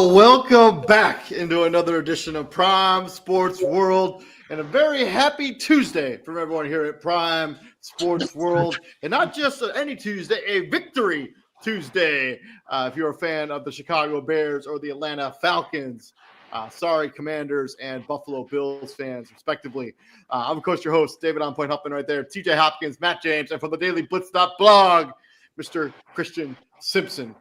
Welcome back into another edition of Prime Sports World, and a very happy Tuesday from everyone here at Prime Sports World, and not just any Tuesday, a Victory Tuesday. If you're a fan of the Chicago Bears or the Atlanta Falcons, sorry, Commanders and Buffalo Bills fans, respectively. I'm, of course, your host, David On Point Huffman, right there, TJ Hopkins, Matt James, and from the Daily Blitz.blog, Mr. Christian Simpson.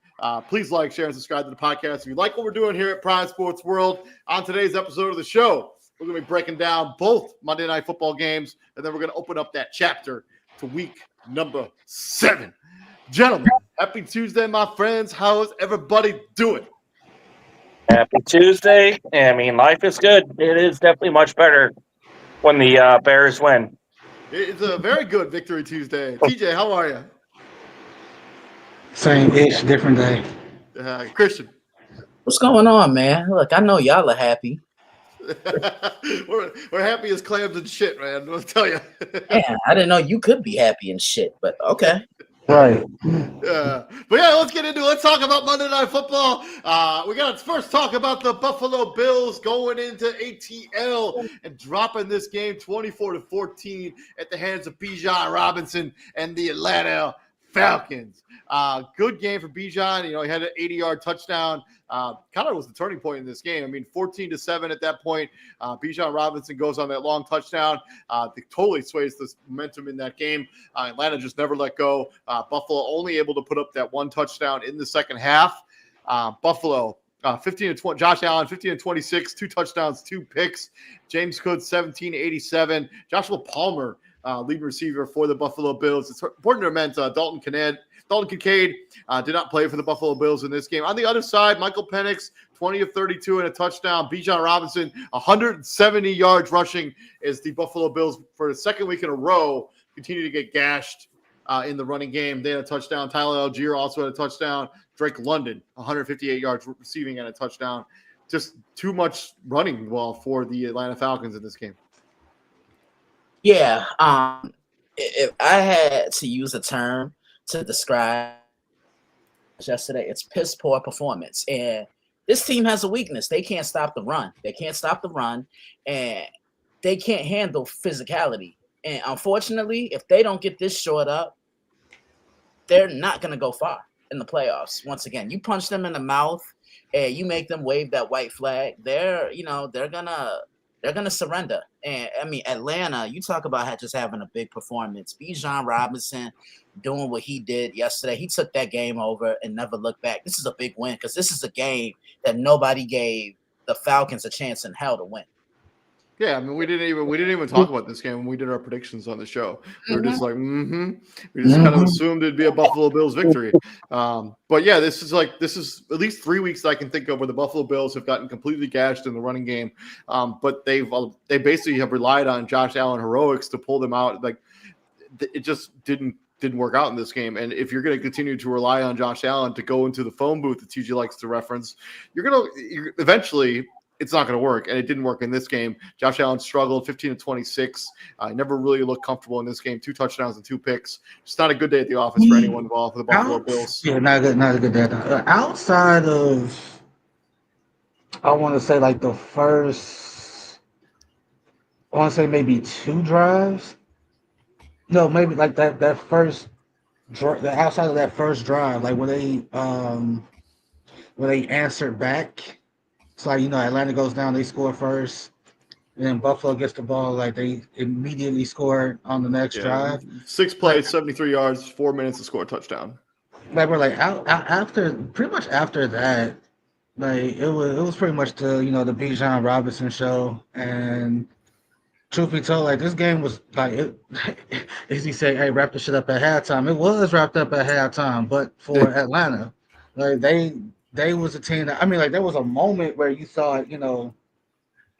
Please like, share, and subscribe to the podcast. If you like what we're doing here at Prime Sports World, on today's episode of the show, we're going to be breaking down both Monday Night Football games, and then we're going to open up that chapter to week number 7. Gentlemen, happy Tuesday, my friends. How's everybody doing? Happy Tuesday. I mean, life is good. It is definitely much better when the Bears win. It's a very good Victory Tuesday. TJ, how are you? Same-ish, different day. Christian. What's going on, man? Look, I know y'all are happy. we're happy as clams and shit, man. I'll tell you. Man, I didn't know you could be happy and shit, but okay. Right. But yeah, let's get into it. Let's talk about Monday Night Football. We got to first talk about the Buffalo Bills going into ATL and dropping this game 24-14 at the hands of Bijan Robinson and the Atlanta Falcons. Good game for Bijan. You know, he had an 80-yard touchdown. Kind of was the turning point in this game. I mean, 14-7 at that point. Bijan Robinson goes on that long touchdown. It totally sways the momentum in that game. Atlanta just never let go. Buffalo only able to put up that one touchdown in the second half. Buffalo 15-20. Josh Allen 15-26, 2 touchdowns, 2 picks. James Cook 17-87. Joshua Palmer, lead receiver for the Buffalo Bills. It's important to remember Dalton Kincaid did not play for the Buffalo Bills in this game. On the other side, Michael Penix, 20 of 32 and a touchdown. Bijan Robinson, 170 yards rushing as the Buffalo Bills, for the second week in a row, continue to get gashed in the running game. They had a touchdown. Tyler Algier also had a touchdown. Drake London, 158 yards receiving and a touchdown. Just too much running well for the Atlanta Falcons in this game. Yeah. If I had to use a term to describe yesterday, it's piss poor performance. And this team has a weakness. They can't stop the run. And they can't handle physicality. And unfortunately, if they don't get this short up, they're not going to go far in the playoffs. Once again, you punch them in the mouth and you make them wave that white flag. They're gonna surrender. And I mean, Atlanta, you talk about just having a big performance. Bijan Robinson doing what he did yesterday. He took that game over and never looked back. This is a big win because this is a game that nobody gave the Falcons a chance in hell to win. Yeah, I mean, we didn't even talk about this game when we did our predictions on the show. We were just like, we just kind of assumed it'd be a Buffalo Bills victory. But yeah, this is at least 3 weeks that I can think of where the Buffalo Bills have gotten completely gashed in the running game. But they basically have relied on Josh Allen heroics to pull them out. Like it just didn't work out in this game. And if you're going to continue to rely on Josh Allen to go into the phone booth that TJ likes to reference, you're eventually. It's not going to work, and it didn't work in this game. Josh Allen struggled, 15-26. Never really looked comfortable in this game. 2 touchdowns and 2 picks. Just not a good day at the office for anyone involved with the Buffalo Bills. Yeah, not a good day. Outside of, I want to say like the first, I want to say maybe 2 drives. No, maybe like that first, the outside of that first drive, like when they answered back. So, Atlanta goes down, they score first, and then Buffalo gets the ball, like they immediately score on the next drive. 6 plays, 73 yards, 4 minutes to score a touchdown. Like we're like pretty much after that, like it was pretty much the the Bijan Robinson show. And truth be told, like this game was like as he said, hey, wrap the shit up at halftime. It was wrapped up at halftime, but for Atlanta, like they was a team that, I mean, like there was a moment where you thought,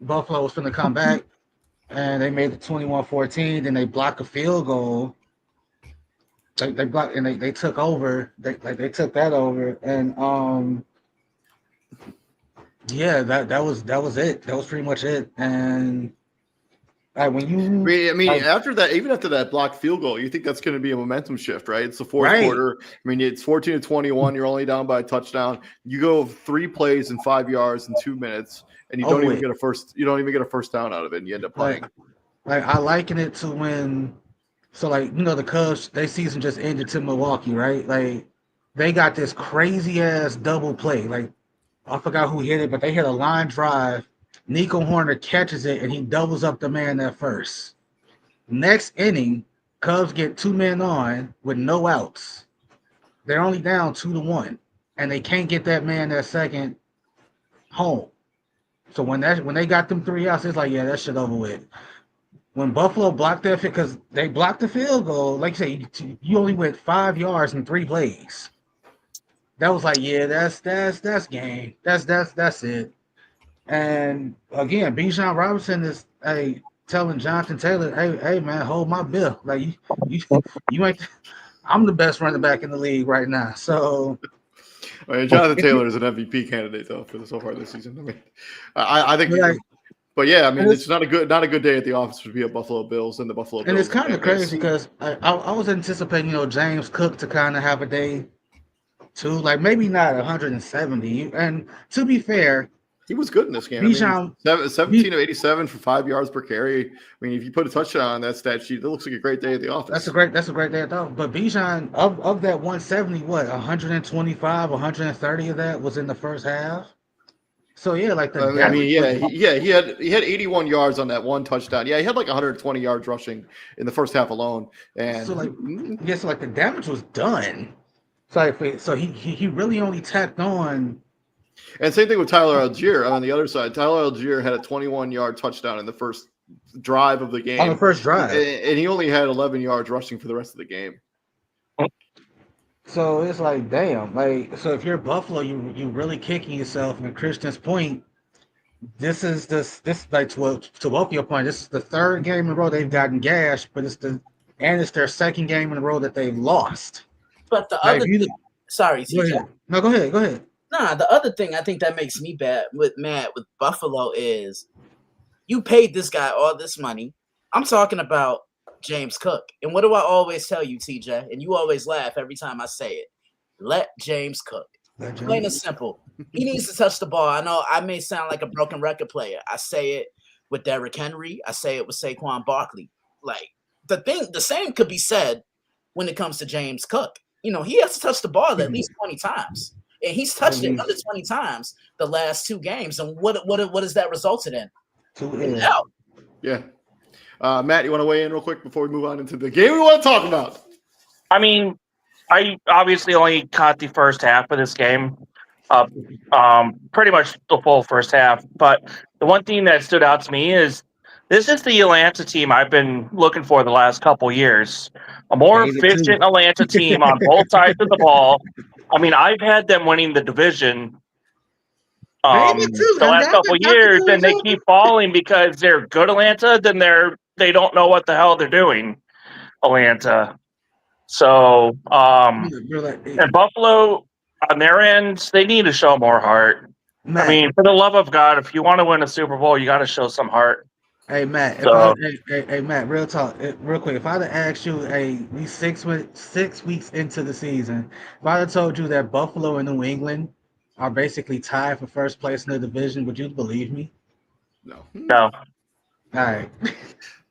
Buffalo was going to come back and they made the 21-14, then they blocked a field goal. They blocked and they took over. They took that over. And yeah, that was it. That was pretty much it. And when you, I mean, after that blocked field goal, you think that's going to be a momentum shift, right? It's the fourth quarter. I mean, it's 14-21. You're only down by a touchdown. You go 3 plays and 5 yards in 2 minutes, and you don't even get a first. You don't even get a first down out of it, and you end up playing. Like I liken it to when, so like the Cubs, their season just ended to Milwaukee, right? Like they got this crazy ass double play. Like I forgot who hit it, but they hit a line drive. Nico Horner catches it, and he doubles up the man at first. Next inning, Cubs get 2 men on with no outs. They're only down 2-1, and they can't get that man that second home. So when they got them 3 outs, it's like, yeah, that shit over with. When Buffalo blocked that, because they blocked the field goal, like you say, you only went 5 yards in 3 plays. That was like, yeah, that's game. That's it. And again, Bijan Robinson is telling Jonathan Taylor, hey man, hold my bill. Like you ain't. I'm the best running back in the league right now. So, I mean, Jonathan Taylor is an MVP candidate though for so far this season. I mean, I think. But yeah, I mean, it's not a good day at the office to be a Buffalo Bills and the Buffalo Bills. And it's kind of crazy because I was anticipating, James Cook to kind of have a day too, like maybe not 170. And to be fair, he was good in this game. Bijan, 17 of 87 for 5 yards per carry. I mean, if you put a touchdown on that stat sheet, it looks like a great day at the office. That's a great day at the office. But Bijan, of that 170, 125, 130 of that was in the first half. So yeah, like he had 81 yards on that one touchdown. Yeah, he had like 120 yards rushing in the first half alone. And so like the damage was done. So he really only tacked on. And same thing with Tyler Algier on the other side. Tyler Algier had a 21-yard touchdown in the first drive of the game. On the first drive. And he only had 11 yards rushing for the rest of the game. So it's like, damn. Like, so if you're Buffalo, you really kicking yourself. And Christian's point, this like to both your point, this is the 3rd game in a row they've gotten gashed, but it's their 2nd game in a row that they've lost. But the other Sorry, Go TJ. ahead. No, go ahead. Go ahead. Nah, the other thing I think that makes me mad with Buffalo is you paid this guy all this money. I'm talking about James Cook. And what do I always tell you, TJ? And you always laugh every time I say it. Let James cook. Plain and simple. He needs to touch the ball. I know I may sound like a broken record player. I say it with Derrick Henry. I say it with Saquon Barkley. Like the same could be said when it comes to James Cook. He has to touch the ball at least 20 times. And he's touched it under 20 times the last 2 games. And what has that resulted in? Out. Yeah. Matt, you want to weigh in real quick before we move on into the game we want to talk about? I mean, I obviously only caught the first half of this game, pretty much the full first half. But the one thing that stood out to me is this is the Atlanta team I've been looking for the last couple years. A more efficient Atlanta team on both sides of the ball. I mean, I've had them winning the division the last couple of years, and they keep falling because they're good Atlanta, then they don't know what the hell they're doing, Atlanta. So, and Buffalo, on their end, they need to show more heart. Matt, I mean, for the love of God, if you want to win a Super Bowl, you got to show some heart. Hey, Matt, hey, Matt, real talk, real quick. If I'd have asked you, we 6 weeks into the season, if I'd have told you that Buffalo and New England are basically tied for first place in the division, would you believe me? No. All right.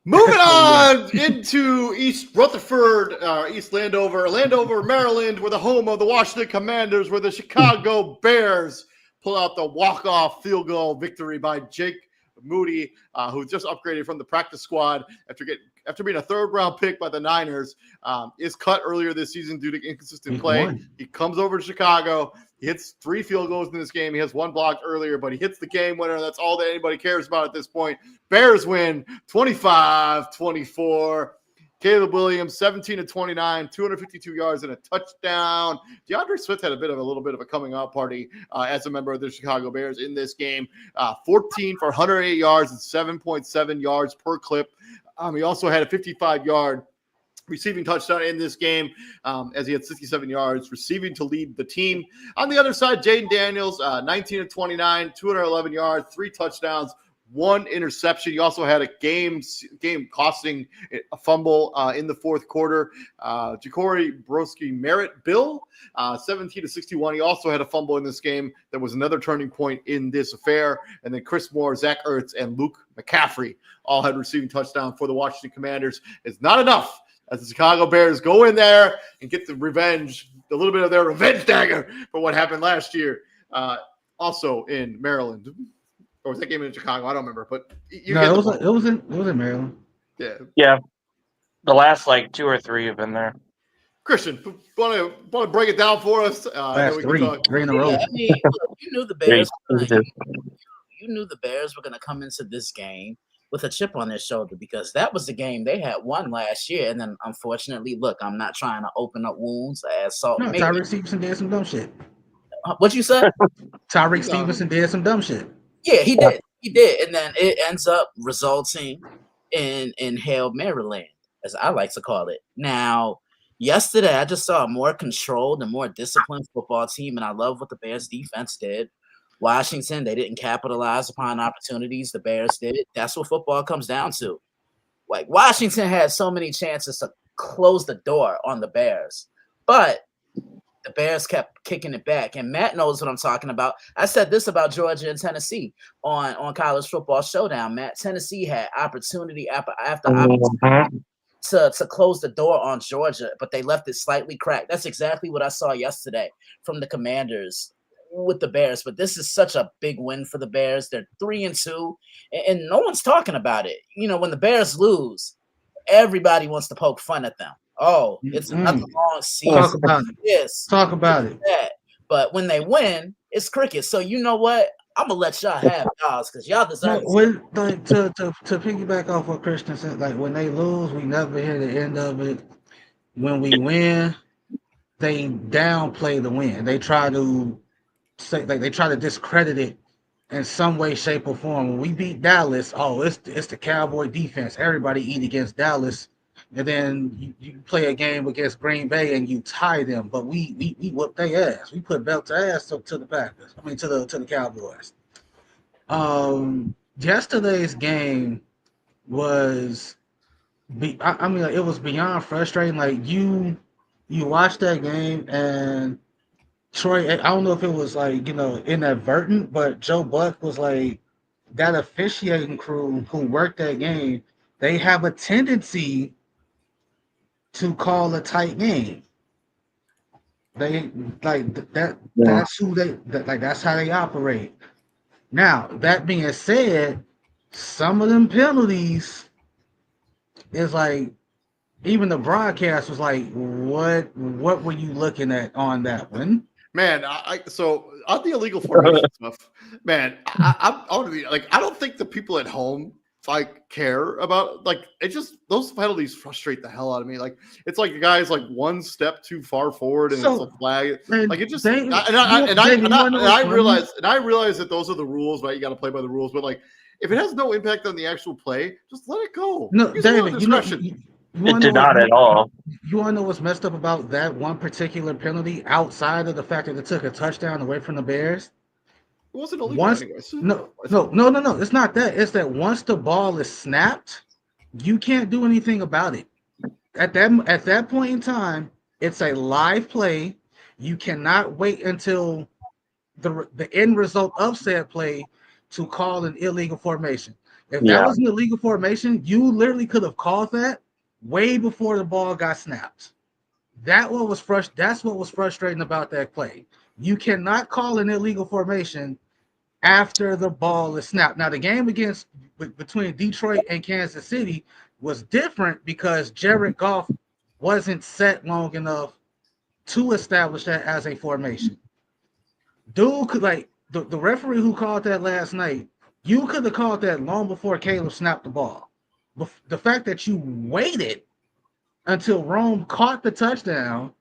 Moving on into East Rutherford, East Landover, Maryland, where the home of the Washington Commanders, where the Chicago Bears pull out the walk-off field goal victory by Jake Moody, who just upgraded from the practice squad after being a third-round pick by the Niners, is cut earlier this season due to inconsistent play. He comes over to Chicago. He hits 3 field goals in this game. He has 1 blocked earlier, but he hits the game winner. That's all that anybody cares about at this point. Bears win 25-24. Caleb Williams, 17-29, 252 yards and a touchdown. DeAndre Swift had a little bit of a coming out party as a member of the Chicago Bears in this game. 14 for 108 yards and 7.7 yards per clip. He also had a 55-yard receiving touchdown in this game as he had 67 yards receiving to lead the team. On the other side, Jaden Daniels, 19-29, 211 yards, 3 touchdowns, 1 interception. He also had a game-costing fumble in the fourth quarter. Ja'Cory Broski Bill, 17-61. He also had a fumble in this game. That was another turning point in this affair. And then Chris Moore, Zach Ertz, and Luke McCaffrey all had receiving touchdown for the Washington Commanders. It's not enough as the Chicago Bears go in there and get the revenge, a little bit of their revenge dagger for what happened last year. Also in Maryland. Or was that game in Chicago? I don't remember. But it was in Maryland. Yeah. The last 2 or 3 have been there. Christian, want to break it down for us? Last 3 in a row. I mean, you knew the Bears. You knew the Bears were going to come into this game with a chip on their shoulder because that was the game they had won last year. And then, unfortunately, look, I'm not trying to open up wounds. Tyreek Stevenson did some dumb shit. What you said? Tyreek Stevenson did some dumb shit. Yeah, he did. He did. And then it ends up resulting in Hail Maryland, as I like to call it. Now, yesterday, I just saw a more controlled and more disciplined football team, and I love what the Bears defense did. Washington, they didn't capitalize upon opportunities. The Bears did. That's what football comes down to. Washington had so many chances to close the door on the Bears, but the Bears kept kicking it back. And Matt knows what I'm talking about. I said this about Georgia and Tennessee on College Football Showdown, Matt. Tennessee had opportunity after opportunity to close the door on Georgia, but they left it slightly cracked. That's exactly what I saw yesterday from the Commanders with the Bears. But this is such a big win for the Bears. They're 3-2, and no one's talking about it. When the Bears lose, everybody wants to poke fun at them. Oh, it's another long season. Talk about it. Yes. Talk about it. But when they win, it's cricket. So you know what? I'm gonna let y'all have y'all because y'all deserve it. To piggyback off what Christian said, when they lose, we never hear the end of it. When we win, they downplay the win. They try to say they try to discredit it in some way, shape, or form. When we beat Dallas, it's the Cowboy defense. Everybody eat against Dallas. and then you play a game against Green Bay and you tie them. But we whooped their ass. We put belt to ass to the Packers. I mean to the Cowboys. Yesterday's game was I mean like, it was beyond frustrating. Like you watch that game and Troy, I don't know if it was like, inadvertent, but Joe Buck was like that officiating crew who worked that game, they have a tendency to call a tight game. They that that's who that's how they operate. Now, that being said, some of them penalties is like even the broadcast was like, what were you looking at on that one? Man, so on the illegal formation stuff, man, I'm already like, I don't think the people at home like care about like it. Just those penalties frustrate the hell out of me. Like it's like the guy's like one step too far forward and it's a flag. Like it just I realize that those are the rules, right? You got to play by the rules, but like if it has no impact on the actual play, just let it go. No, David, it did not at all. You want to know what's messed up about that one particular penalty outside of the fact that it took a touchdown away from the Bears? It wasn't illegal anyways. No. It's not that. It's that once the ball is snapped, you can't do anything about it. At that point in time, it's a live play. You cannot wait until the end result of said play to call an illegal formation. If that was an illegal formation, you literally could have called that way before the ball got snapped. That's what was frustrating about that play. You cannot call an illegal formation after the ball is snapped. Now, the game between Detroit and Kansas City was different because Jared Goff wasn't set long enough to establish that as a formation. Dude could the referee who called that last night, you could have called that long before Caleb snapped the ball. The fact that you waited until Rome caught the touchdown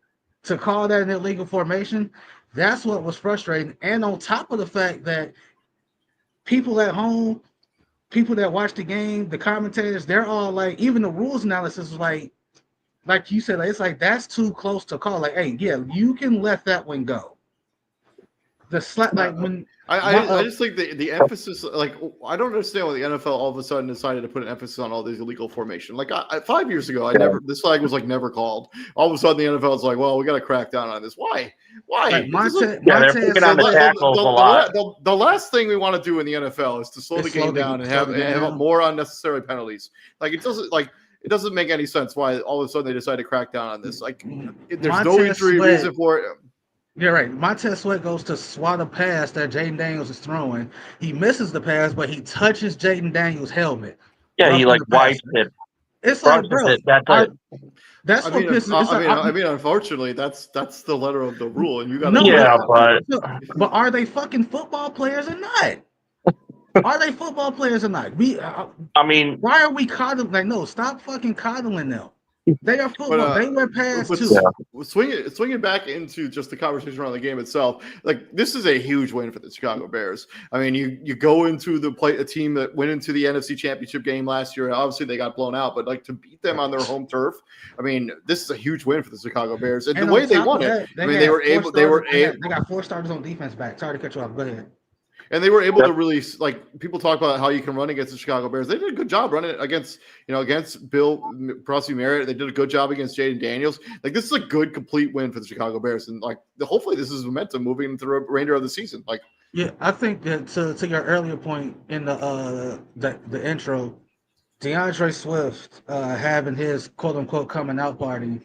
to call that an illegal formation, that's what was frustrating. And on top of the fact that people at home, people that watch the game, the commentators, they're all like, even the rules analysis was like you said, it's like that's too close to call. Like, hey, yeah, you can let that one go. I just think the emphasis, like, I don't understand why the NFL all of a sudden decided to put an emphasis on all these illegal formation. Like 5 years ago, this flag was like never called. All of a sudden, the NFL is like, well, we got to crack down on this. Why? They're picking on the tackles a lot. The last thing we want to do in the NFL is to slow the game down and have more unnecessary penalties. Like it doesn't make any sense why all of a sudden they decide to crack down on this. Like there's no injury reason for it. You're right. Montez Sweat goes to swat a pass that Jaden Daniels is throwing. He misses the pass, but he touches Jaden Daniels' helmet. Yeah, he like wipes it. It's like, bro, that's what pisses. I mean, unfortunately, that's the letter of the rule, and you got to. Yeah, but are they fucking football players or not? Are they football players or not? I mean, why are we coddling? Like, no, stop fucking coddling them. They are football. They wear pads too. Swinging back into just the conversation around the game itself, like this is a huge win for the Chicago Bears. I mean, you go into a team that went into the NFC Championship game last year. Obviously, they got blown out, but like to beat them on their home turf, I mean, this is a huge win for the Chicago Bears. And the way they won it, they got 4 starters on defense back. Sorry to cut you off. Go ahead. And they were able to really, like, people talk about how you can run against the Chicago Bears. They did a good job running against Bill Prosky Merritt. They did a good job against Jaden Daniels. Like, this is a good, complete win for the Chicago Bears. And, like, hopefully this is momentum moving into the remainder of the season. Like, yeah, I think that to your earlier point in the intro, DeAndre Swift having his quote-unquote coming out party,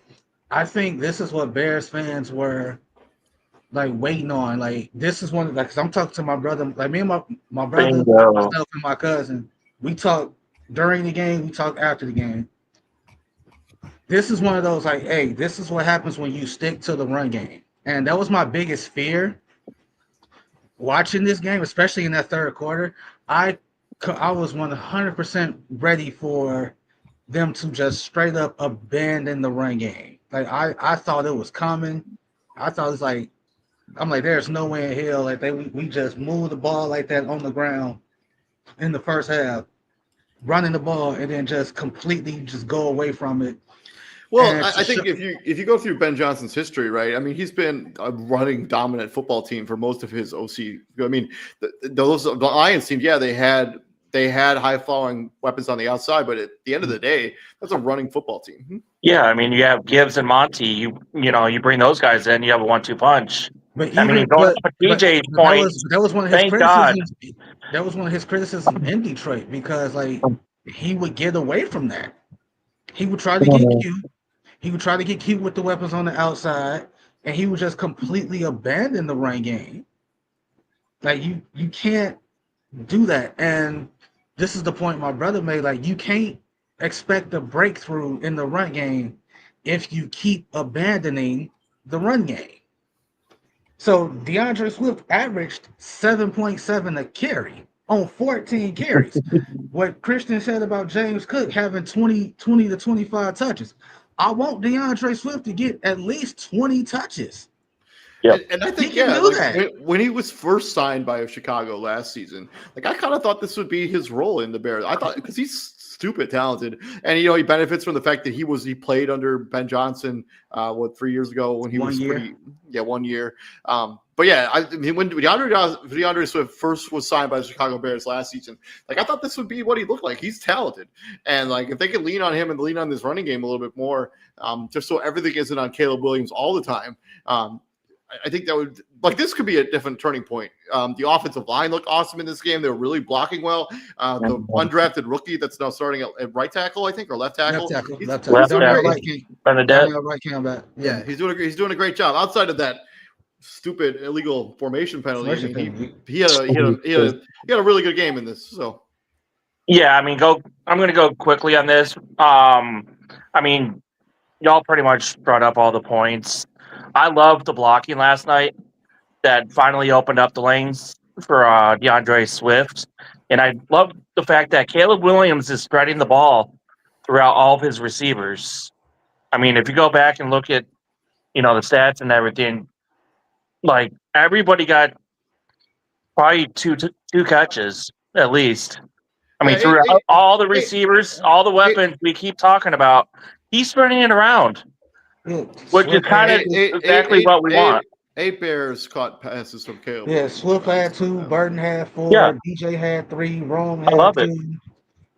I think this is what Bears fans were like waiting on. Like this is one, like, cause I'm talking to my brother, like me and my brother, myself and my cousin. We talk during the game, we talk after the game. This is one of those like, hey, this is what happens when you stick to the run game, and that was my biggest fear watching this game, especially in that third quarter. I was 100% ready for them to just straight up abandon the run game. Like I thought it was coming. I thought it was like, I'm like, there's no way in hell like we just move the ball like that on the ground in the first half, running the ball and then just completely just go away from it Well, And I think if you go through Ben Johnson's history, right? I mean, he's been a running dominant football team for most of his OC. I mean, the Lions team, yeah, they had high flying weapons on the outside, but at the end of the day, that's a running football team. Yeah, I mean, you have Gibbs and Monty. You bring those guys in, you have a 1-2 punch. But I mean, even going but, off of but TJ's that point, was one of his thank God. criticisms. That was one of his criticisms in Detroit because like he would get away from that. He would try to get cute. He would try to get cute with the weapons on the outside, and he would just completely abandon the run game. Like you can't do that. And this is the point my brother made. Like you can't expect a breakthrough in the run game if you keep abandoning the run game. So DeAndre Swift averaged 7.7 a carry on 14 carries. What Christian said about James Cook having 20 to 25 touches. I want DeAndre Swift to get at least 20 touches. Yep. And I think, He can yeah, do like that. when he was first signed by Chicago last season, like I kind of thought this would be his role in the Bears. I thought because he's stupid talented, and he benefits from the fact that he played under Ben Johnson 3 years ago when he was 1 year. But yeah, I mean when DeAndre Swift first was signed by the Chicago Bears last season, like I thought this would be what he looked like. He's talented, and like if they could lean on him and lean on this running game a little bit more, just so everything isn't on Caleb Williams all the time. I think that would this could be a different turning point. The offensive line looked awesome in this game. They were really blocking well. The undrafted rookie that's now starting at right tackle, I think, or left tackle. Left tackle. Right camera. Yeah, he's doing a great job. Outside of that stupid illegal formation penalty, I mean, he had a really good game in this. So yeah, I mean, I'm going to go quickly on this. I mean, y'all pretty much brought up all the points. I loved the blocking last night that finally opened up the lanes for DeAndre Swift. And I love the fact that Caleb Williams is spreading the ball throughout all of his receivers. I mean, if you go back and look at, the stats and everything, like everybody got probably two catches at least. I mean, throughout all the receivers, all the weapons we keep talking about, he's spreading it around. Which is kind of exactly what we want. 8 Bears caught passes from Caleb. Yeah, Swift had 2, Burton had 4, DJ had 3, Rome had 2,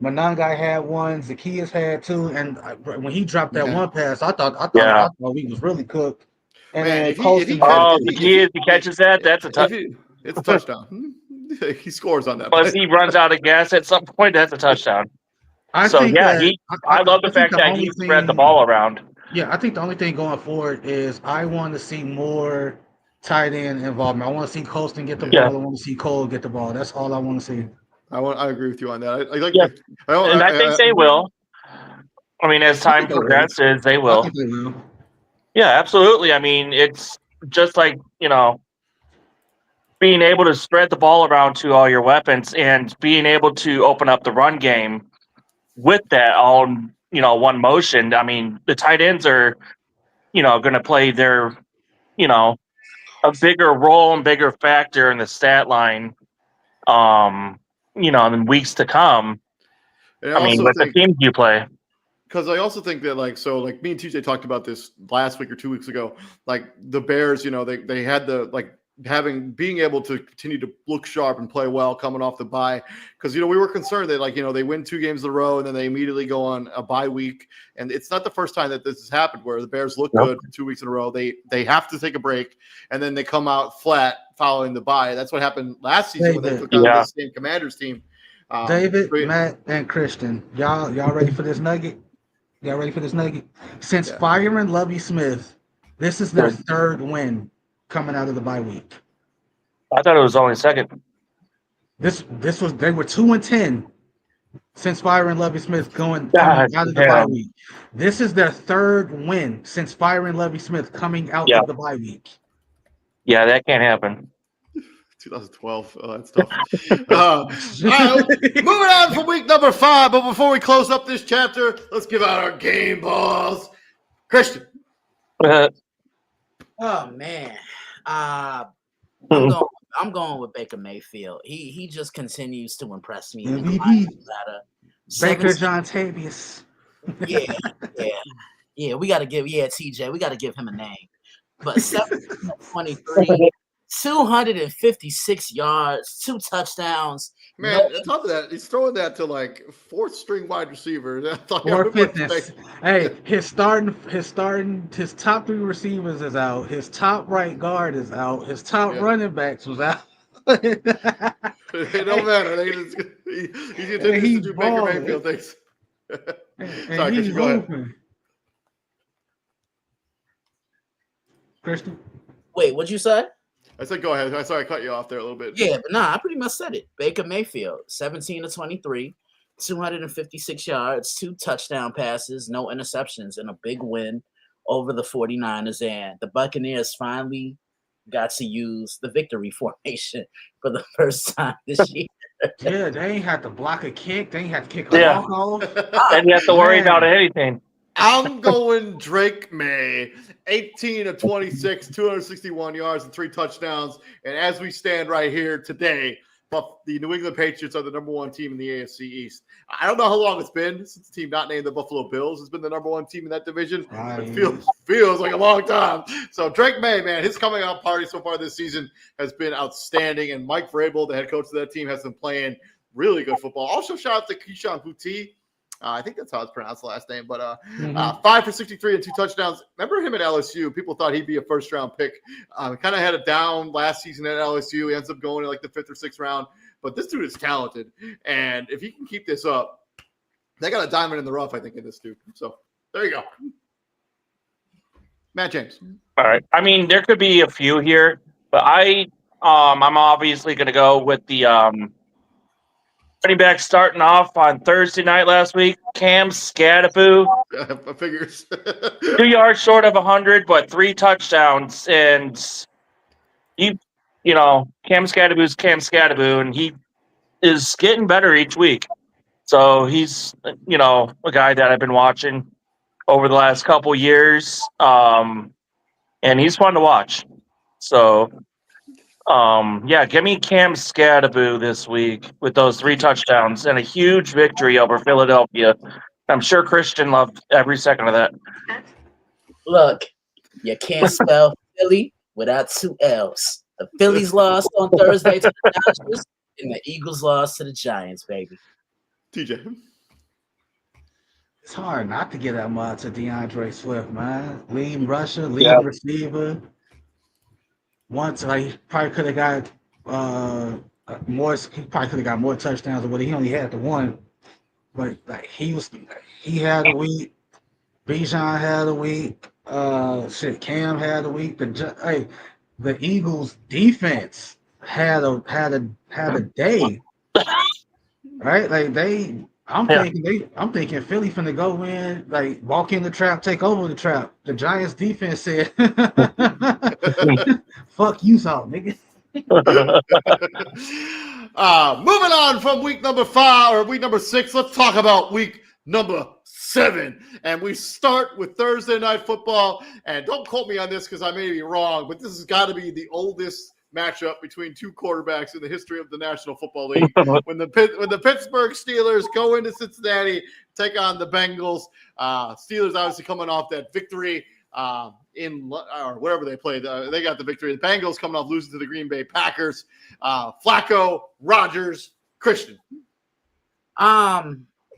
Monangai had 1, Zacchaeus had 2, and when he dropped that one pass, I thought we was really cooked. And man, Zacchaeus, he catches that, that's a touchdown. It's a touchdown. He scores on that. Plus, he runs out of gas at some point. That's a touchdown. I love the fact that he spread the ball around. Yeah, I think the only thing going forward is I want to see more tight end involvement. I want to see Colston get the ball. I want to see Cole get the ball. That's all I want to see. I agree with you on that. I think they will. I mean, as time progresses, they will. I think they will. Yeah, absolutely. I mean, it's just like, being able to spread the ball around to all your weapons and being able to open up the run game with that all one motion. I mean, the tight ends are, going to play their, a bigger role and bigger factor in the stat line, in weeks to come. I mean, with the teams you play. Because I also think that, me and TJ talked about this last week or 2 weeks ago, like the Bears, they had being able to continue to look sharp and play well coming off the bye, because we were concerned that they win 2 games in a row and then they immediately go on a bye week, and it's not the first time that this has happened where the Bears look good 2 weeks in a row. They have to take a break and then they come out flat following the bye. That's what happened last season when they took on the same Commanders team. David, Matt, and Christian, y'all ready for this nugget? Y'all ready for this nugget? Since firing Lovie Smith, this is their 3rd win coming out of the bye week. I thought it was only 2nd. They were 2-10 since firing Lovie Smith coming out of the bye week. This is their 3rd win since firing Lovie Smith coming out of the bye week. Yeah, that can't happen. 2012. Oh, that's tough. All right, moving on from week number 5. But before we close up this chapter, let's give out our game balls. Christian. Oh man, I'm going with Baker Mayfield. He just continues to impress me. MVP. Baker John Tavius. Yeah. Yeah, we got to give TJ. We got to give him a name. But 723, 256 yards, 2 touchdowns. Man, on top of that, he's throwing that to like 4th string wide receiver. I thought Or everybody fitness. expected- Hey, his top 3 receivers is out. His top right guard is out. His top Yeah. running backs was out. It don't matter. He's gonna continue to do Baker balling. Mayfield things. And Sorry, he's Christian, go ahead. hooping. Christian? Wait, what'd you say? I said go ahead. I'm sorry I cut you off there a little bit. Yeah, but nah, I pretty much said it. Baker Mayfield, 17 to 23, 256 yards, 2 touchdown passes, no interceptions, and a big win over the 49ers. And the Buccaneers finally got to use the victory formation for the first time this year. Yeah, they ain't had to block a kick. They ain't had to kick a Yeah. walk-off. And you have to worry Man. about anything. I'm going Drake May, 18 of 26, 261 yards and 3 touchdowns. And as we stand right here today, the New England Patriots are the number 1 team in the AFC East. I don't know how long it's been since the team not named the Buffalo Bills has been the number 1 team in that division. It feels like a long time. So Drake May, man, his coming out party so far this season has been outstanding. And Mike Vrabel, the head coach of that team, has been playing really good football. Also, shout out to Keyshawn Boutte. I think that's how it's pronounced the last name, but 5 for 63 and 2 touchdowns. Remember him at LSU? People thought he'd be a first-round pick. Kind of had a down last season at LSU. He ends up going in like the 5th or 6th round. But this dude is talented, and if he can keep this up, they got a diamond in the rough, I think, in this dude. So there you go, Matt James. All right. I mean, there could be a few here, but I'm obviously going to go with the running back starting off on Thursday night last week, Cam Scadaboo. Figures. 2 yards short of 100, but 3 touchdowns. And Cam Scadaboo's Cam Scadaboo, and he is getting better each week. So he's, a guy that I've been watching over the last couple years, and he's fun to watch. So, give me Cam Scadaboo this week with those 3 touchdowns and a huge victory over Philadelphia. I'm sure Christian loved every second of that. Look, you can't spell Philly without 2 L's. The Phillies lost on Thursday to the Dodgers, and the Eagles lost to the Giants, baby. TJ. It's hard not to get that much to DeAndre Swift, man. Leading rusher, leading receiver. Once, he probably could have got more. He probably could have got more touchdowns than what he only had the 1. But he had a week. Bijan had a week. Cam had a week. The Eagles defense had a day. Right? I'm thinking Philly finna go in, walk in the trap, take over the trap. The Giants defense said, fuck you, Salt, nigga. Moving on from week number 5 or week number 6, let's talk about week number 7. And we start with Thursday Night Football. And don't quote me on this because I may be wrong, but this has got to be the oldest matchup between 2 quarterbacks in the history of the National Football League. when the Pittsburgh Steelers go into Cincinnati, take on the Bengals. Steelers obviously coming off that victory or wherever they played. They got the victory. The Bengals coming off losing to the Green Bay Packers. Flacco, Rodgers, Christian.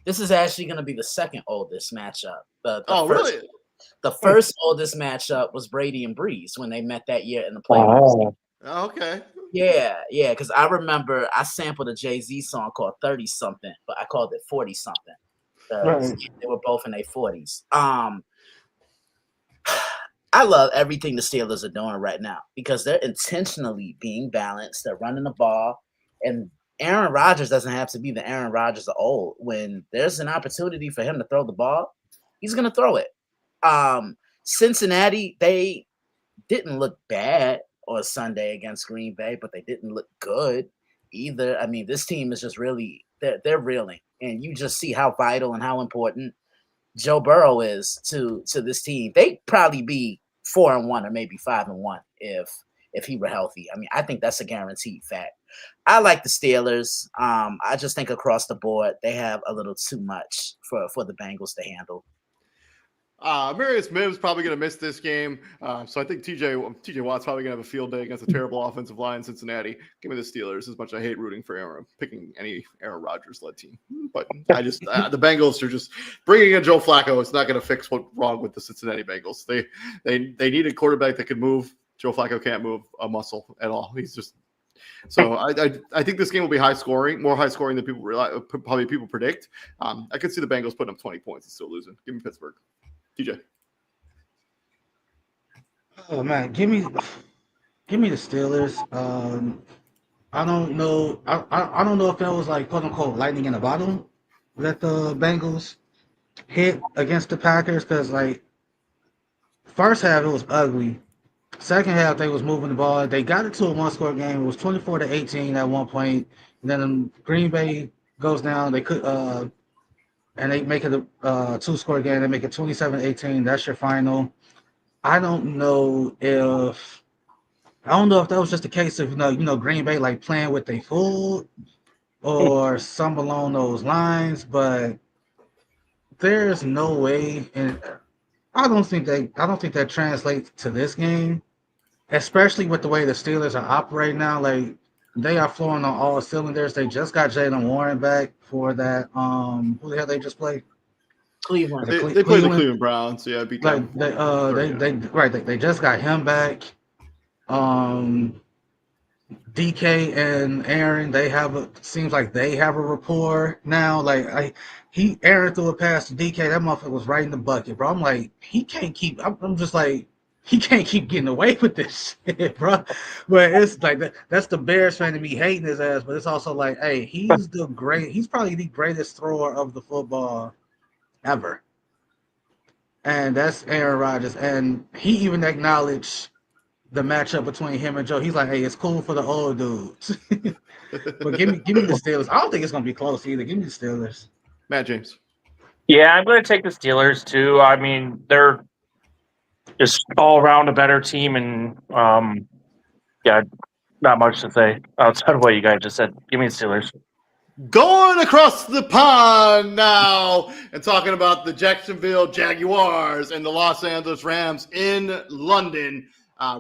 This is actually going to be the second oldest matchup. Really? The first oldest matchup was Brady and Breeze when they met that year in the playoffs. Oh, okay. Yeah, because I remember I sampled a Jay-Z song called 30-something, but I called it 40-something. Right. They were both in their 40s. I love everything the Steelers are doing right now because they're intentionally being balanced. They're running the ball, and Aaron Rodgers doesn't have to be the Aaron Rodgers of old. When there's an opportunity for him to throw the ball, he's going to throw it. Cincinnati, they didn't look bad on Sunday against Green Bay, but they didn't look good either. I mean, this team is just really they're reeling, and you just see how vital and how important Joe Burrow is to this team. They'd probably be 4-1 or maybe 5-1 if he were healthy. I mean, I think that's a guaranteed fact. I like the Steelers. I just think across the board they have a little too much for the Bengals to handle. Marius Mims probably going to miss this game. So I think TJ Watt's probably going to have a field day against a terrible offensive line in Cincinnati. Give me the Steelers, as much as I hate rooting for picking any Aaron Rodgers-led team. But I just the Bengals are just bringing in Joe Flacco. It's not going to fix what's wrong with the Cincinnati Bengals. They need a quarterback that can move. Joe Flacco can't move a muscle at all. He's just so I think this game will be high scoring, more high scoring than people predict. I could see the Bengals putting up 20 points and still losing. Give me Pittsburgh. TJ. Oh man, give me the Steelers. I don't know. I don't know if that was like quote unquote lightning in a bottle that the Bengals hit against the Packers, because like first half it was ugly. Second half they was moving the ball. They got it to a one-score game. It was 24-18 at one point. And then Green Bay goes down. They could and they make it a two-score game. They make it 27-18. That's your final. I don't know if that was just a case of Green Bay like playing with their food or some along those lines, but there's no way, and I don't think that translates to this game, especially with the way the Steelers are operating now. Like they are flowing on all cylinders. They just got Jalen Warren back for that. Who the hell they just played? Cleveland. They played the Cleveland Browns. Yeah, beat them. Like they just got him back. DK and Aaron, seems like they have a rapport now. Like Aaron threw a pass to DK. That motherfucker was right in the bucket, bro. I'm like, I'm just like, he can't keep getting away with this shit, bro. But it's like that's the Bears fan to be hating his ass. But it's also like, hey, he's probably the greatest thrower of the football ever. And that's Aaron Rodgers. And he even acknowledged the matchup between him and Joe. He's like, hey, it's cool for the old dudes. But give me the Steelers. I don't think it's gonna be close either. Give me the Steelers. Matt James. Yeah, I'm going to take the Steelers too. I mean, they're just all around a better team, and yeah, not much to say outside of what you guys just said. Give me the Steelers. Going across the pond now and talking about the Jacksonville Jaguars and the Los Angeles Rams in London.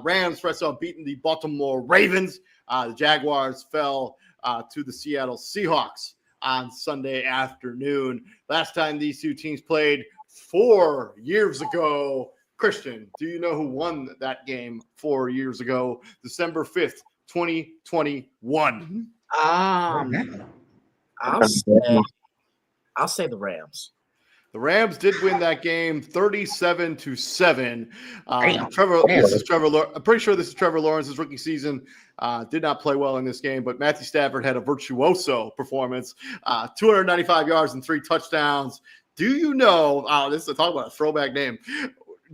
Rams pressed on beating the Baltimore Ravens. The Jaguars fell to the Seattle Seahawks on Sunday afternoon. Last time these two teams played 4 years ago. Christian, do you know who won that game 4 years ago? December 5th, 2021. I'll say the Rams. The Rams did win that game 37-7. This is Trevor. I'm pretty sure this is Trevor Lawrence's rookie season. Did not play well in this game, but Matthew Stafford had a virtuoso performance. 295 yards and 3 touchdowns. Do you know? This is talk about a throwback name.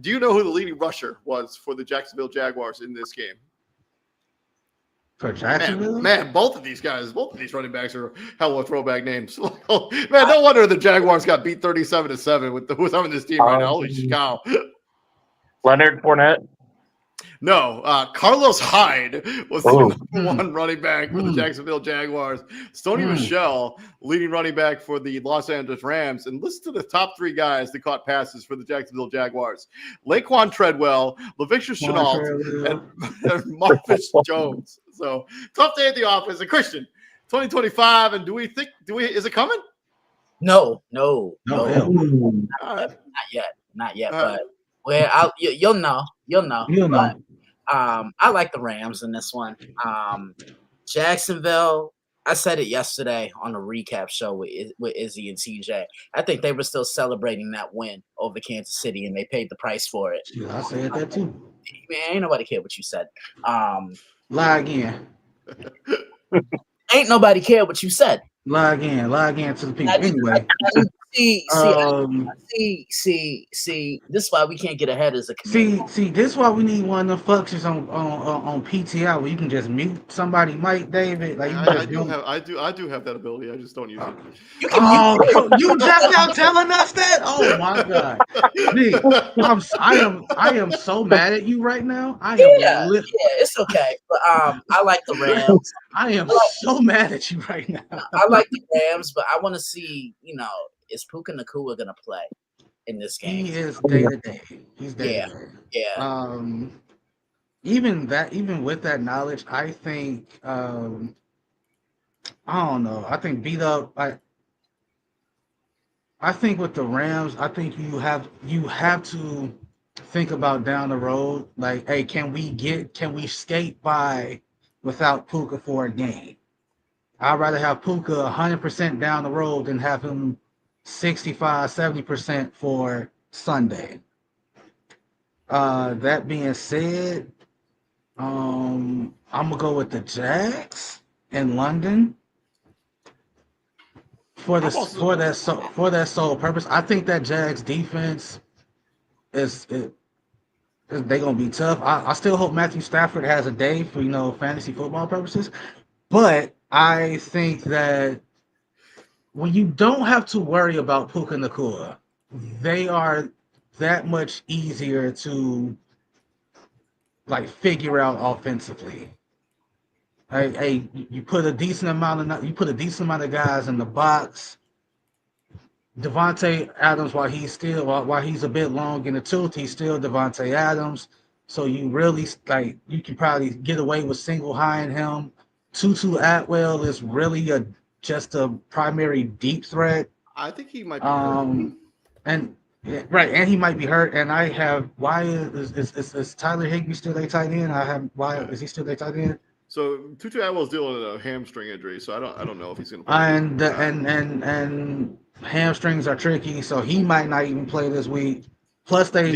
Do you know who the leading rusher was for the Jacksonville Jaguars in this game? For Jacksonville? Man, both of these running backs are hell of throwback names. Man, no wonder the Jaguars got beat 37-7 with who's on this team right now. Holy cow. Leonard Fournette. No, Carlos Hyde was the number 1 running back for the Jacksonville Jaguars. Stoney Michel, leading running back for the Los Angeles Rams. And listen to the top 3 guys that caught passes for the Jacksonville Jaguars. Laquan Treadwell, LaVisca Chenault, and Marcus Jones. So, tough day at the office. And Christian, 2025, and is it coming? No. All right. Not yet. But well, you'll know. But, I like the Rams in this one. Jacksonville, I said it yesterday on a recap show with Izzy and TJ. I think they were still celebrating that win over Kansas City, and they paid the price for it. I said that too. Man, ain't nobody care what you said. Lie again. Ain't nobody care what you said. Lie again to the people. Anyway. See. This is why we can't get ahead as a community. See. This is why we need one of the functions on PTI where you can just mute somebody, Mike David. Like I do have that ability. I just don't use it. You just now telling us that? Oh my god! I am so mad at you right now. Yeah, it's okay. But I like the Rams. I am so mad at you right now. I like the Rams, but I want to see, is Puka Nacua going to play? in this game. He is day to day. He's day to day. Yeah. Even with that knowledge, I think I don't know. I think beat up. I think with the Rams, I think you have to think about down the road. Like, hey, can we skate by without Puka for a game? I'd rather have Puka 100% down the road than have him 65, 70% for Sunday. That being said, I'm gonna go with the Jags in London for that sole purpose. I think that Jags defense is they gonna be tough. I still hope Matthew Stafford has a day for fantasy football purposes, but I think that when you don't have to worry about Puka Nacua, they are that much easier to like figure out offensively. Hey, you put a decent amount of guys in the box. Devontae Adams, while he's a bit long in the tooth, he's still Devontae Adams. So you really you can probably get away with single highing him. Tutu Atwell is really just a primary deep threat. I think he might be hurt. And right, and he might be hurt. And I have why is Tyler Higbee still their tight end? Is he still their tight end? So Tutu Atwell's dealing with a hamstring injury, so I don't know if he's going to play. And hamstrings are tricky, so he might not even play this week. Plus, he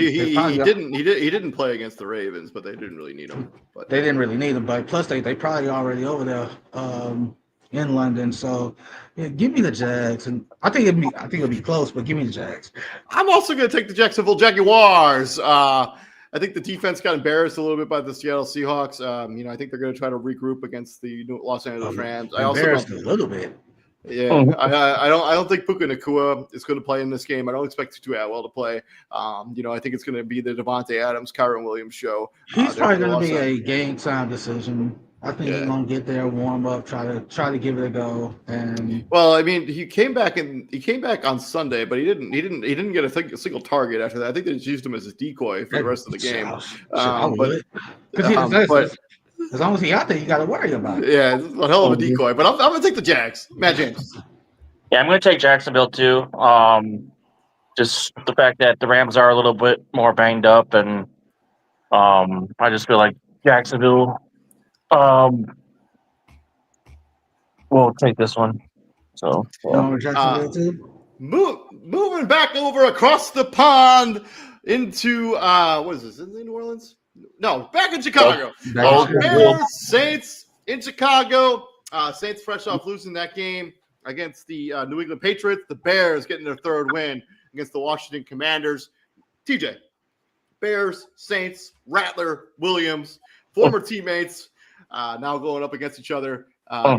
didn't play against the Ravens, but they didn't really need him. But they didn't really need him. But plus, they probably already over there in London. So yeah, give me the Jags, and I think it'll be close, but give me the Jags. I'm also going to take the Jacksonville Jaguars. I think the defense got embarrassed a little bit by the Seattle Seahawks. I think they're going to try to regroup against the Los Angeles Rams. I also embarrassed a little bit. Yeah, I don't think Puka Nacua is going to play in this game. I don't expect Tutu Atwell to play. I think it's going to be the Devontae Adams, Kyron Williams show. He's probably going to be a game time decision. I think he's going to get there, warm up, try to give it a go. And well, I mean, he came back on Sunday, but he didn't get a single target after that. I think they just used him as a decoy for the rest of the game. As long as he's out there, you got to worry about it. Yeah, it's a hell of a decoy. But I'm going to take the Jags. Matt James. Yeah, I'm going to take Jacksonville too. Just the fact that the Rams are a little bit more banged up, and I just feel like Jacksonville will take this one. So Jacksonville too? Moving back over across the pond into what is this? Is it New Orleans? No, back in Chicago. Bears, Saints in Chicago. Saints fresh off losing that game against the New England Patriots. The Bears getting their third win against the Washington Commanders. TJ, Bears, Saints, Rattler, Williams, former teammates, now going up against each other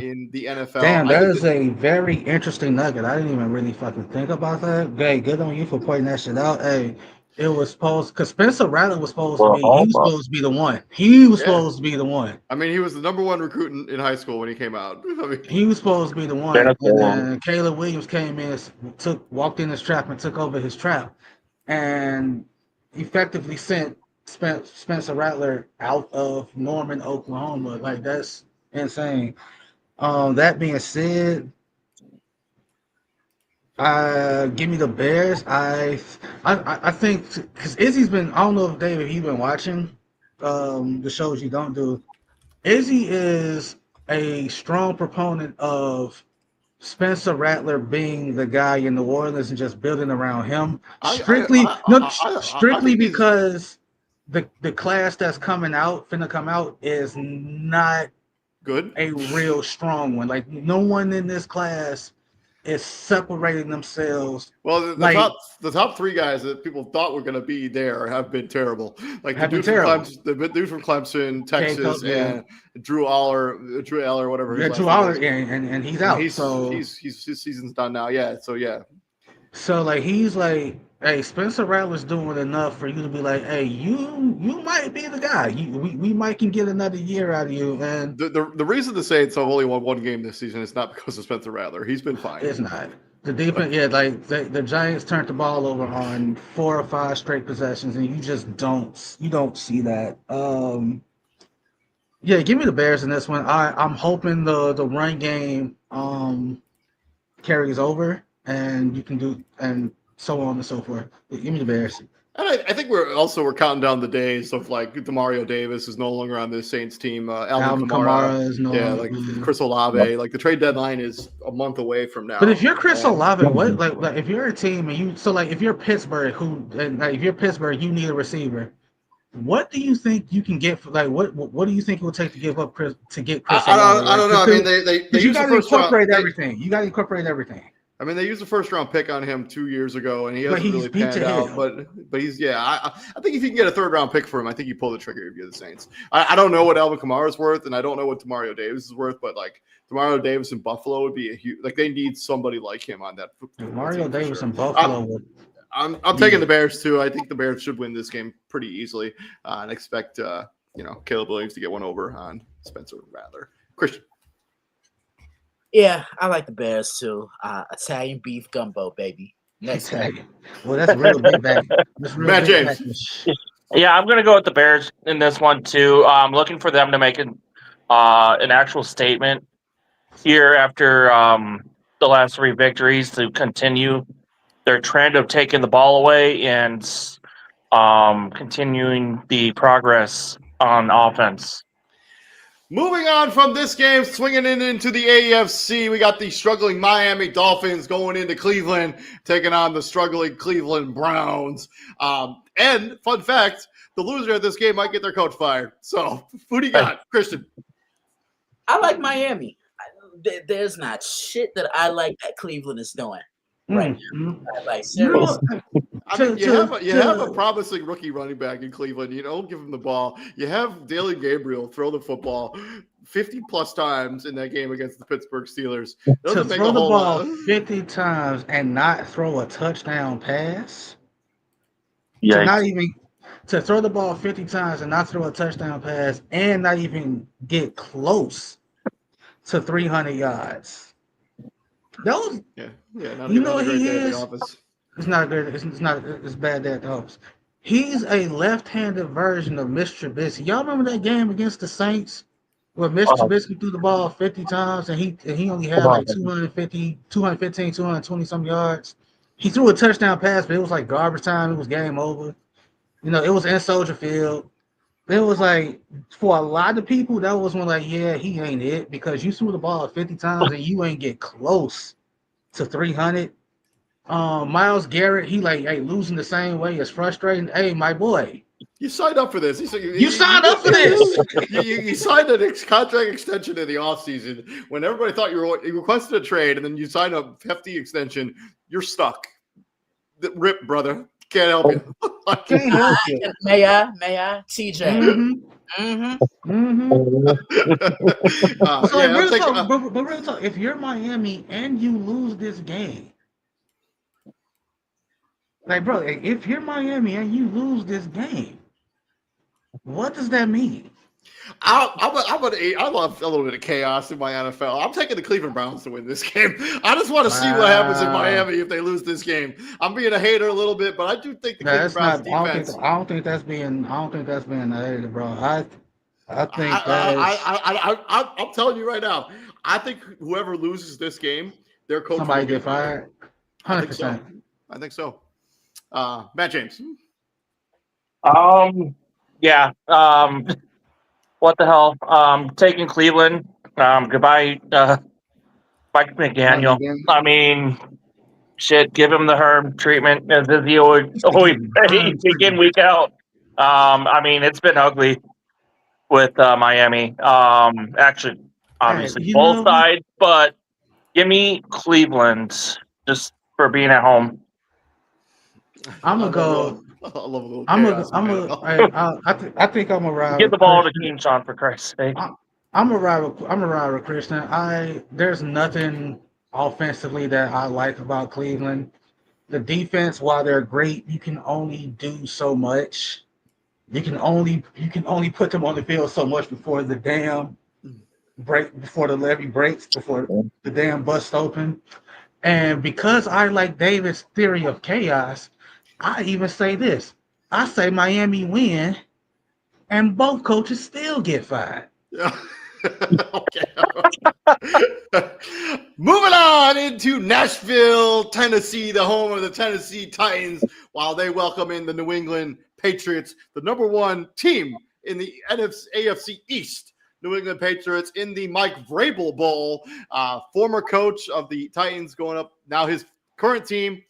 in the NFL. Damn, that is a very interesting nugget. I didn't even really fucking think about that. Hey, good on you for pointing that shit out. Hey, it was supposed because Spencer Rattler was supposed to be. He was supposed to be the one. He was supposed to be the one. I mean, he was the number one recruit in high school when he came out. He was supposed to be the one. And then Caleb Williams came in, walked in his trap and took over his trap, and effectively sent Spencer Rattler out of Norman, Oklahoma. Like, that's insane. That being said, give me the Bears. I think because Izzy's been. I don't know if David, you've been watching the shows you don't do. Izzy is a strong proponent of Spencer Rattler being the guy in New Orleans and just building around him. Strictly because the class that's finna come out is not good, a real strong one. Like, no one in this class is separating themselves. Well, the top three guys that people thought were going to be there have been terrible. Like the dude from Clemson, Texas, and Drew Aller, whatever. Yeah, Drew Aller, and he's out. His season's done now. Yeah, so yeah. So like he's like, hey, Spencer Rattler's doing enough for you to be like, hey, you might be the guy. We might can get another year out of you. And the reason the Saints have only won one game this season is not because of Spencer Rattler. He's been fine. It's not. The defense, yeah, like the Giants turned the ball over on 4 or 5 straight possessions, and you just don't see that. Yeah, give me the Bears in this one. I'm hoping the run game carries over, and you can do and so on and so forth. Give me the Bears. And I think we're counting down the days of like Demario Davis is no longer on the Saints team. Alvin Kamara Is no yeah, longer. like Chris Olave. Like the trade deadline is a month away from now. But if you're Chris And- Olave, what like if you're a team and you like if you're Pittsburgh, if you're Pittsburgh, you need a receiver. What do you think you can get for what do you think it would take to give up Chris to get Chris Olave? I don't know. I mean, they you use got the to first round. incorporate everything. You got to incorporate everything. I mean, they used the first round pick on him 2 years ago, and he But hasn't he's really beat to panned out. hell. But he's I think if you can get a third round pick for him, I think you pull the trigger if you're the Saints. I don't know what Alvin Kamara is worth, and I don't know what Demario Davis is worth, but like Demario Davis in Buffalo would be a huge like they need somebody like him on that. Mario Davis sure. in Buffalo. I'm taking the Bears too. I think the Bears should win this game pretty easily, and expect Caleb Williams to get one over on Spencer Rattler. Christian. Yeah, I like the Bears too. Italian beef gumbo, baby. Next time. Well, that's real big bag. Matt James. Yeah, I'm going to go with the Bears in this one too. I'm looking for them to make an actual statement here after the last 3 victories to continue their trend of taking the ball away and continuing the progress on offense. Moving on from this game, swinging into the AFC, we got the struggling Miami Dolphins going into Cleveland, taking on the struggling Cleveland Browns. And fun fact, the loser of this game might get their coach fired. So who do you got, Christian? I like Miami. There's not shit that I like that Cleveland is doing right now. Like seriously. I mean, you have a promising rookie running back in Cleveland. You don't give him the ball. You have Dalen Gabriel throw the football 50-plus times in that game against the Pittsburgh Steelers. To throw the ball 50 times and not throw a touchdown pass? To throw the ball 50 times and not throw a touchdown pass and not even get close to 300 yards. Those, you know what he is? It's not good. It's bad at the office. He's a left-handed version of Mr. Trubisky. Y'all remember that game against the Saints where Mr. Trubisky threw the ball 50 times and he only had like 215, 220 some yards. He threw a touchdown pass, but it was like garbage time. It was game over. You know, it was in Soldier Field. It was like, for a lot of people, that was when like, yeah, he ain't it because you threw the ball 50 times and you ain't get close to 300. Myles Garrett, he like, hey, losing the same way is frustrating. Hey, my boy. You signed up for this. You signed up for this. You signed a contract extension in the offseason when everybody thought you requested a trade, and then you signed a hefty extension. You're stuck. Rip, brother. Can't help you. Can't help you. May I? TJ. But real talk, if you're Miami and you lose this game, like, bro, if you're Miami and you lose this game, what does that mean? I love a little bit of chaos in my NFL. I'm taking the Cleveland Browns to win this game. I just want to see what happens in Miami if they lose this game. I'm being a hater a little bit, but I do think the Cleveland Browns defense. I don't think that's being a hater, bro. I think I'm telling you right now. I think whoever loses this game, their coach somebody get fired. 100%. I think so. Matt James. Yeah. What the hell? Taking Cleveland. Goodbye, Mike McDaniel. I mean, shit, give him the Herm treatment as he always week in, week out. I mean, it's been ugly with Miami. Actually, obviously, both sides, but give me Cleveland just for being at home. I'm gonna go. I love a little. I think I'm gonna ride. Get the ball to Keemshawn for Christ's sake. I'm gonna ride with Christian. There's nothing offensively that I like about Cleveland. The defense, while they're great, you can only do so much. You can only put them on the field so much before the levee breaks, before the dam busts open. And because I like David's theory of chaos, I even say this. I say Miami win, and both coaches still get fired. Yeah. Okay. Moving on into Nashville, Tennessee, the home of the Tennessee Titans, while they welcome in the New England Patriots, the number one team in the AFC East. New England Patriots in the Mike Vrabel Bowl. Former coach of the Titans going up, now his current team.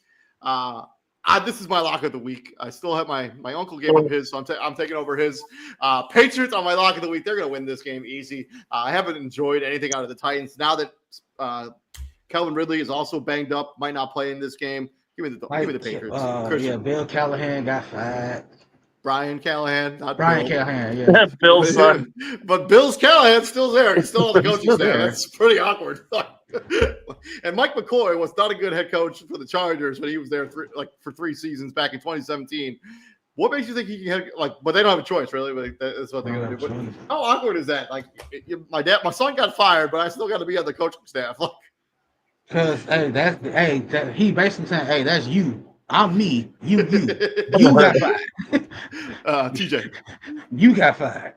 This is my lock of the week. I still have my uncle gave up his, so I'm taking over his. Patriots on my lock of the week. They're going to win this game easy. I haven't enjoyed anything out of the Titans. Now that Calvin Ridley is also banged up, might not play in this game. Give me the Patriots. Yeah, Bill Callahan got fired. Brian Callahan, not Brian Bill. Callahan, yeah. Bill's son. But Bill's Callahan's still there. He's still on the He's coaching still staff. there. That's pretty awkward. And Mike McCoy was not a good head coach for the Chargers when he was there for 3 seasons back in 2017. What makes you think he can but they don't have a choice, really. Like, that's what they're going to do. But how awkward is that? Like, my son got fired, but I still got to be on the coaching staff. Because he basically saying, hey, that's you. I'm me. You got fired. TJ. You got fired.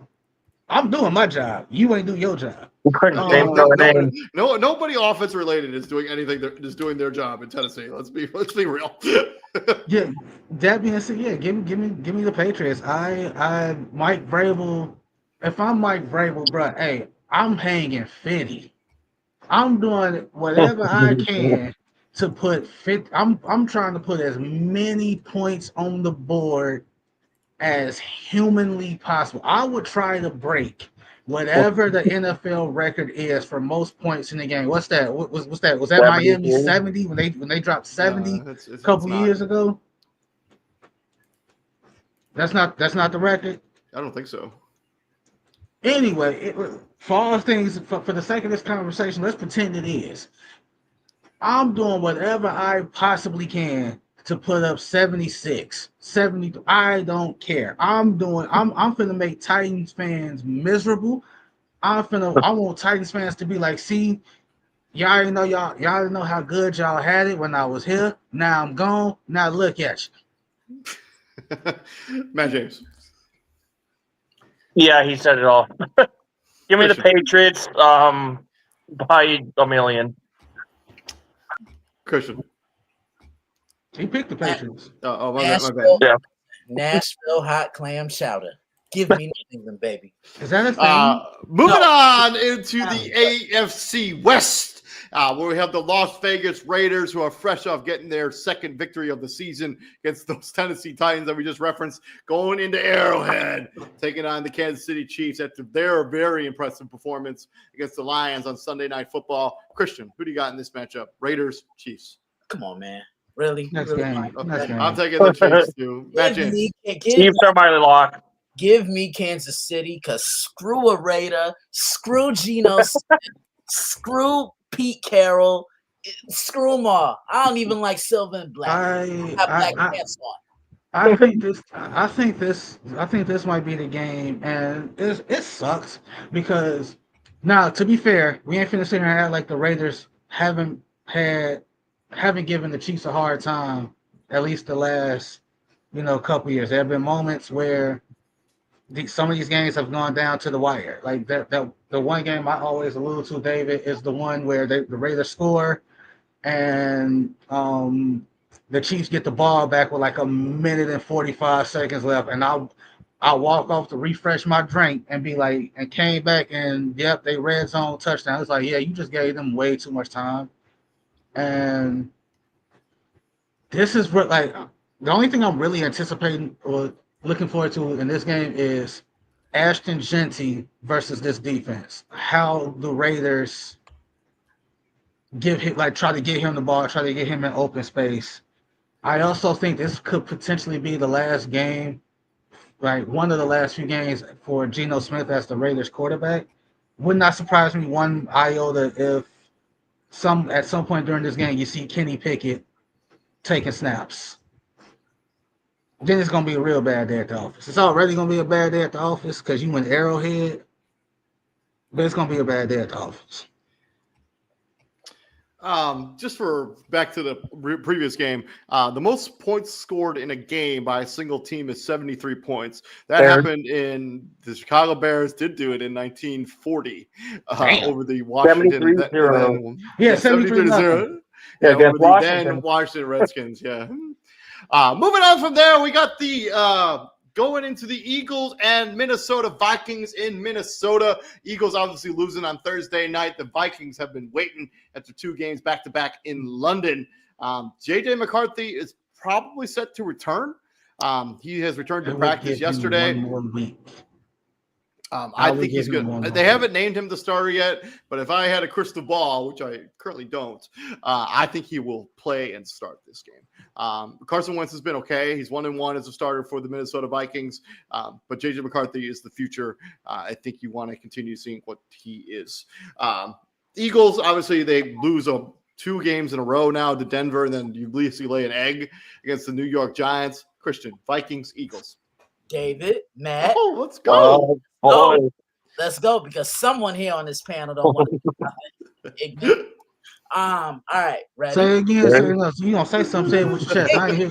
I'm doing my job. You ain't doing your job. Nobody offense related is doing anything. They're just doing their job in Tennessee. Let's be real. Yeah. That being said, yeah, give me the Patriots. Mike Vrabel. If I'm Mike Vrabel, bro, hey, I'm hanging 50. I'm doing whatever I can to put 50. I'm trying to put as many points on the board as humanly possible. I would try to break whatever the NFL record is for most points in the game. What's that? What's that? Was that Miami 70 when they dropped 70 a couple years ago? That's not the record. I don't think so. Anyway, for all things, for the sake of this conversation, let's pretend it is. I'm doing whatever I possibly can to put up 76, 70. I don't care. I'm finna make Titans fans miserable. I want Titans fans to be like, see, y'all already know how good y'all had it when I was here. Now I'm gone. Now look at you. Matt James. Yeah, he said it all. Give me the Patriots by a million. Christian. He picked the Patriots. My bad. Yeah. Nashville hot clam chowder. Give me New England, baby. Is that a thing? Moving on into the AFC West, where we have the Las Vegas Raiders, who are fresh off getting their second victory of the season against those Tennessee Titans that we just referenced, going into Arrowhead, taking on the Kansas City Chiefs after their very impressive performance against the Lions on Sunday Night Football. Christian, who do you got in this matchup? Raiders, Chiefs. Come on, man. Really? Next really game. like, Next game. I'm taking the Chiefs too. Matt James. Chiefs are my lock. Give me Kansas City, because screw a Raider, screw Geno Smith, screw Pete Carroll, screw them all. I don't even like silver and black. I think this might be the game, and it sucks because now, to be fair, we ain't finna sit here and act like the Raiders haven't given the Chiefs a hard time, at least the last couple years. There have been moments where some of these games have gone down to the wire. Like the one game I always allude to, David, is the one where the Raiders score and the Chiefs get the ball back with like 1minute and 45 seconds left, and I'll walk off to refresh my drink and be like, and came back and yep, they red zone touchdown. It's like, yeah, you just gave them way too much time. And this is what, like, the only thing I'm really anticipating or looking forward to in this game is Ashton Genty versus this defense. How the Raiders try to get him the ball, try to get him in open space. I also think this could potentially be the last game, like one of the last few games for Geno Smith as the Raiders quarterback. Would not surprise me one iota if at some point during this game you see Kenny Pickett taking snaps. Then it's going to be a real bad day at the office. It's already going to be a bad day at the office because you went Arrowhead, but it's going to be a bad day at the office. Just for back to the previous game, the most points scored in a game by a single team is 73 points. That Bears. happened in the Chicago Bears did do it in 1940 Damn. over the Washington. 73-0. Yeah, 73 to 0. Yeah, Yeah, over against the Washington. then Washington Redskins. Yeah. Moving on from there, we got the going into the Eagles and Minnesota Vikings in Minnesota. Eagles obviously losing on Thursday night. The Vikings have been waiting after 2 games back-to-back in London. J.J. McCarthy is probably set to return. He has returned to practice yesterday. One more week. I think he's good. They haven't named him the starter yet, but if I had a crystal ball, which I currently don't, I think he will play and start this game. Carson Wentz has been okay. He's 1-1 as a starter for the Minnesota Vikings, but J.J. McCarthy is the future. I think you want to continue seeing what he is. Eagles, obviously, they lose 2 games in a row now to Denver, and then you basically lay an egg against the New York Giants. Christian, Vikings, Eagles. David, Matt. Oh, let's go. Boy. Let's go, because someone here on this panel don't want to do nothing ignorant. All right, ready? Say it again. Say it. You gonna say something? Say it with your chest. I ain't hear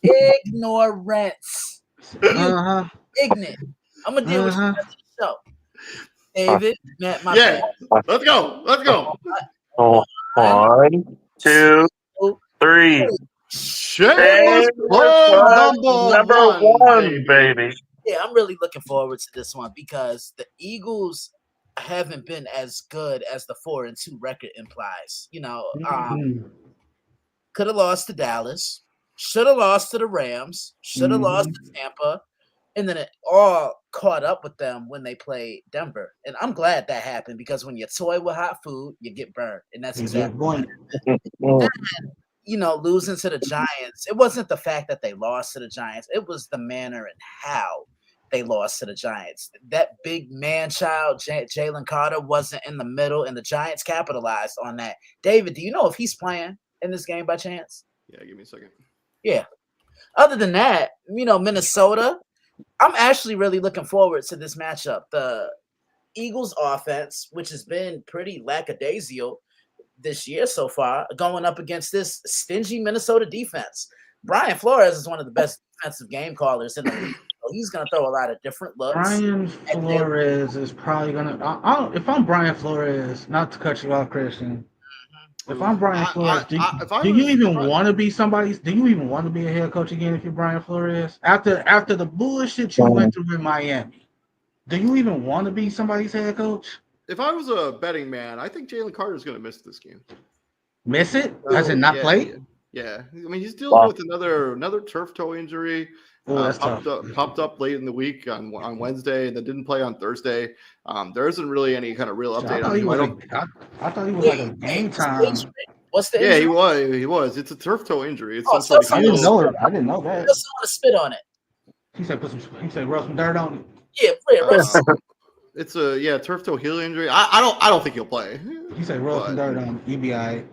you. Ignorance. Uh-huh. Ignorant. I'm gonna deal with you after the show. David, Matt, my Yeah, bad. let's go. Let's go. 1, 2, 3. Shameless plug number one, baby. Yeah, I'm really looking forward to this one because the Eagles haven't been as good as the 4-2 record implies. You know, could have lost to Dallas, should have lost to the Rams, should have lost to Tampa, and then it all caught up with them when they played Denver. And I'm glad that happened because when you toy with hot food, you get burned, and that's exactly what happened. You know, losing to the Giants, it wasn't the fact that they lost to the Giants. It was the manner and how they lost to the Giants. That big man-child, Jalen Carter, wasn't in the middle, and the Giants capitalized on that. David, do you know if he's playing in this game by chance? Yeah, give me a second. Yeah. Other than that, you know, Minnesota, I'm actually really looking forward to this matchup. The Eagles offense, which has been pretty lackadaisical this year so far, going up against this stingy Minnesota defense. Brian Flores is one of the best defensive game callers in the league. So he's going to throw a lot of different looks. Brian Flores is probably going to – if I'm Brian Flores, not to cut you off, Christian, if I'm Brian Flores, do you even want to be somebody's – do you even want to be a head coach again if you're Brian Flores? After the bullshit you went through in Miami, do you even want to be somebody's head coach? If I was a betting man, I think Jalen Carter is going to miss this game. Miss it? As in not play? Yeah. I mean, he's dealing with another turf toe injury. That's popped up late in the week on Wednesday, and then didn't play on Thursday. There isn't really any kind of real update on him. I thought he was like a game time. What's the injury? Yeah, he was. It's a turf toe injury. It's I didn't know that. Someone to spit on it. He said rub some dirt on Yeah, it. it's a turf toe heel injury. I don't think he'll play. He said rub some dirt on it. You'll be all right.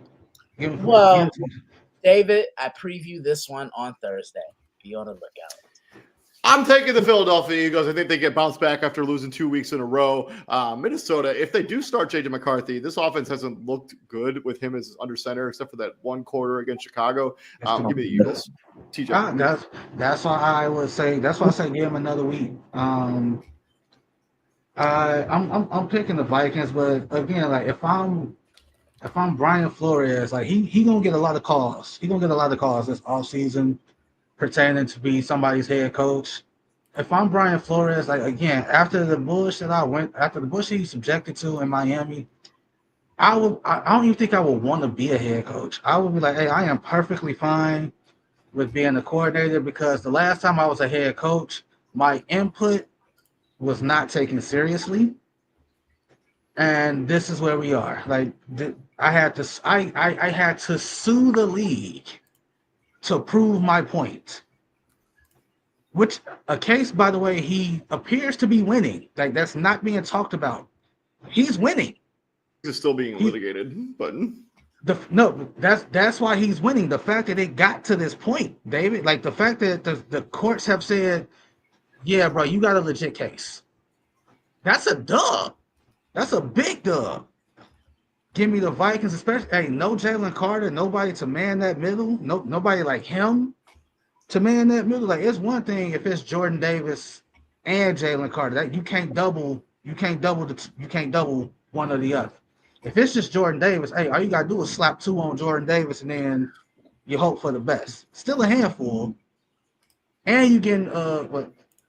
David, I preview this one on Thursday. Be on the lookout. I'm taking the Philadelphia Eagles. I think they get bounced back after losing 2 weeks in a row. Minnesota, if they do start J.J. McCarthy, this offense hasn't looked good with him as under center, except for that one quarter against Chicago. Give me the Eagles. TJ. That's why I would say. That's why I say give him another week. I'm picking the Vikings, but again, like if I'm Brian Flores, like he gonna get a lot of calls. He gonna get a lot of calls this offseason pertaining to be somebody's head coach. If I'm Brian Flores, like again, after the bullshit he subjected to in Miami, I don't even think I would want to be a head coach. I would be like, hey, I am perfectly fine with being a coordinator because the last time I was a head coach, my input was not taken seriously. And this is where we are. Like I had to sue the league to prove my point. Which a case, by the way, he appears to be winning. Like that's not being talked about. He's winning. He's still being litigated, but that's why he's winning. The fact that it got to this point, David, like the fact that the courts have said, yeah, bro, you got a legit case. That's a dub. That's a big dub. Give me the Vikings, especially. Hey, no Jalen Carter, nobody to man that middle. No, nobody like him to man that middle. Like it's one thing if it's Jordan Davis and Jalen Carter. That you can't double. You can't double you can't double one or the other. If it's just Jordan Davis, hey, all you gotta do is slap 2 on Jordan Davis, and then you hope for the best. Still a handful, and you getting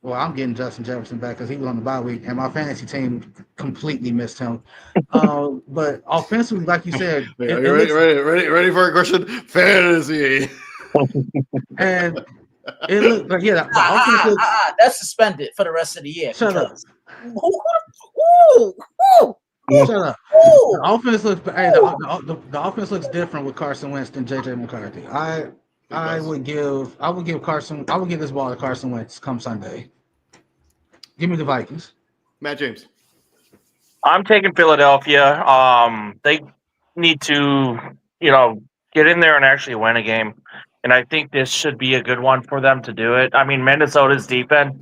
well, I'm getting Justin Jefferson back because he was on the bye week, and my fantasy team completely missed him. But offensively, like you said, Wait, are you ready for a question? Fantasy. and it looked like the offense looks. That's suspended for the rest of the year. Shut up. Ooh. Shut up. The offense looks. Hey, the offense looks different with Carson Wentz than JJ McCarthy. I would give this ball to Carson Wentz come Sunday. Give me the Vikings. Matt James. I'm taking Philadelphia. They need to, get in there and actually win a game. And I think this should be a good one for them to do it. I mean, Minnesota's defense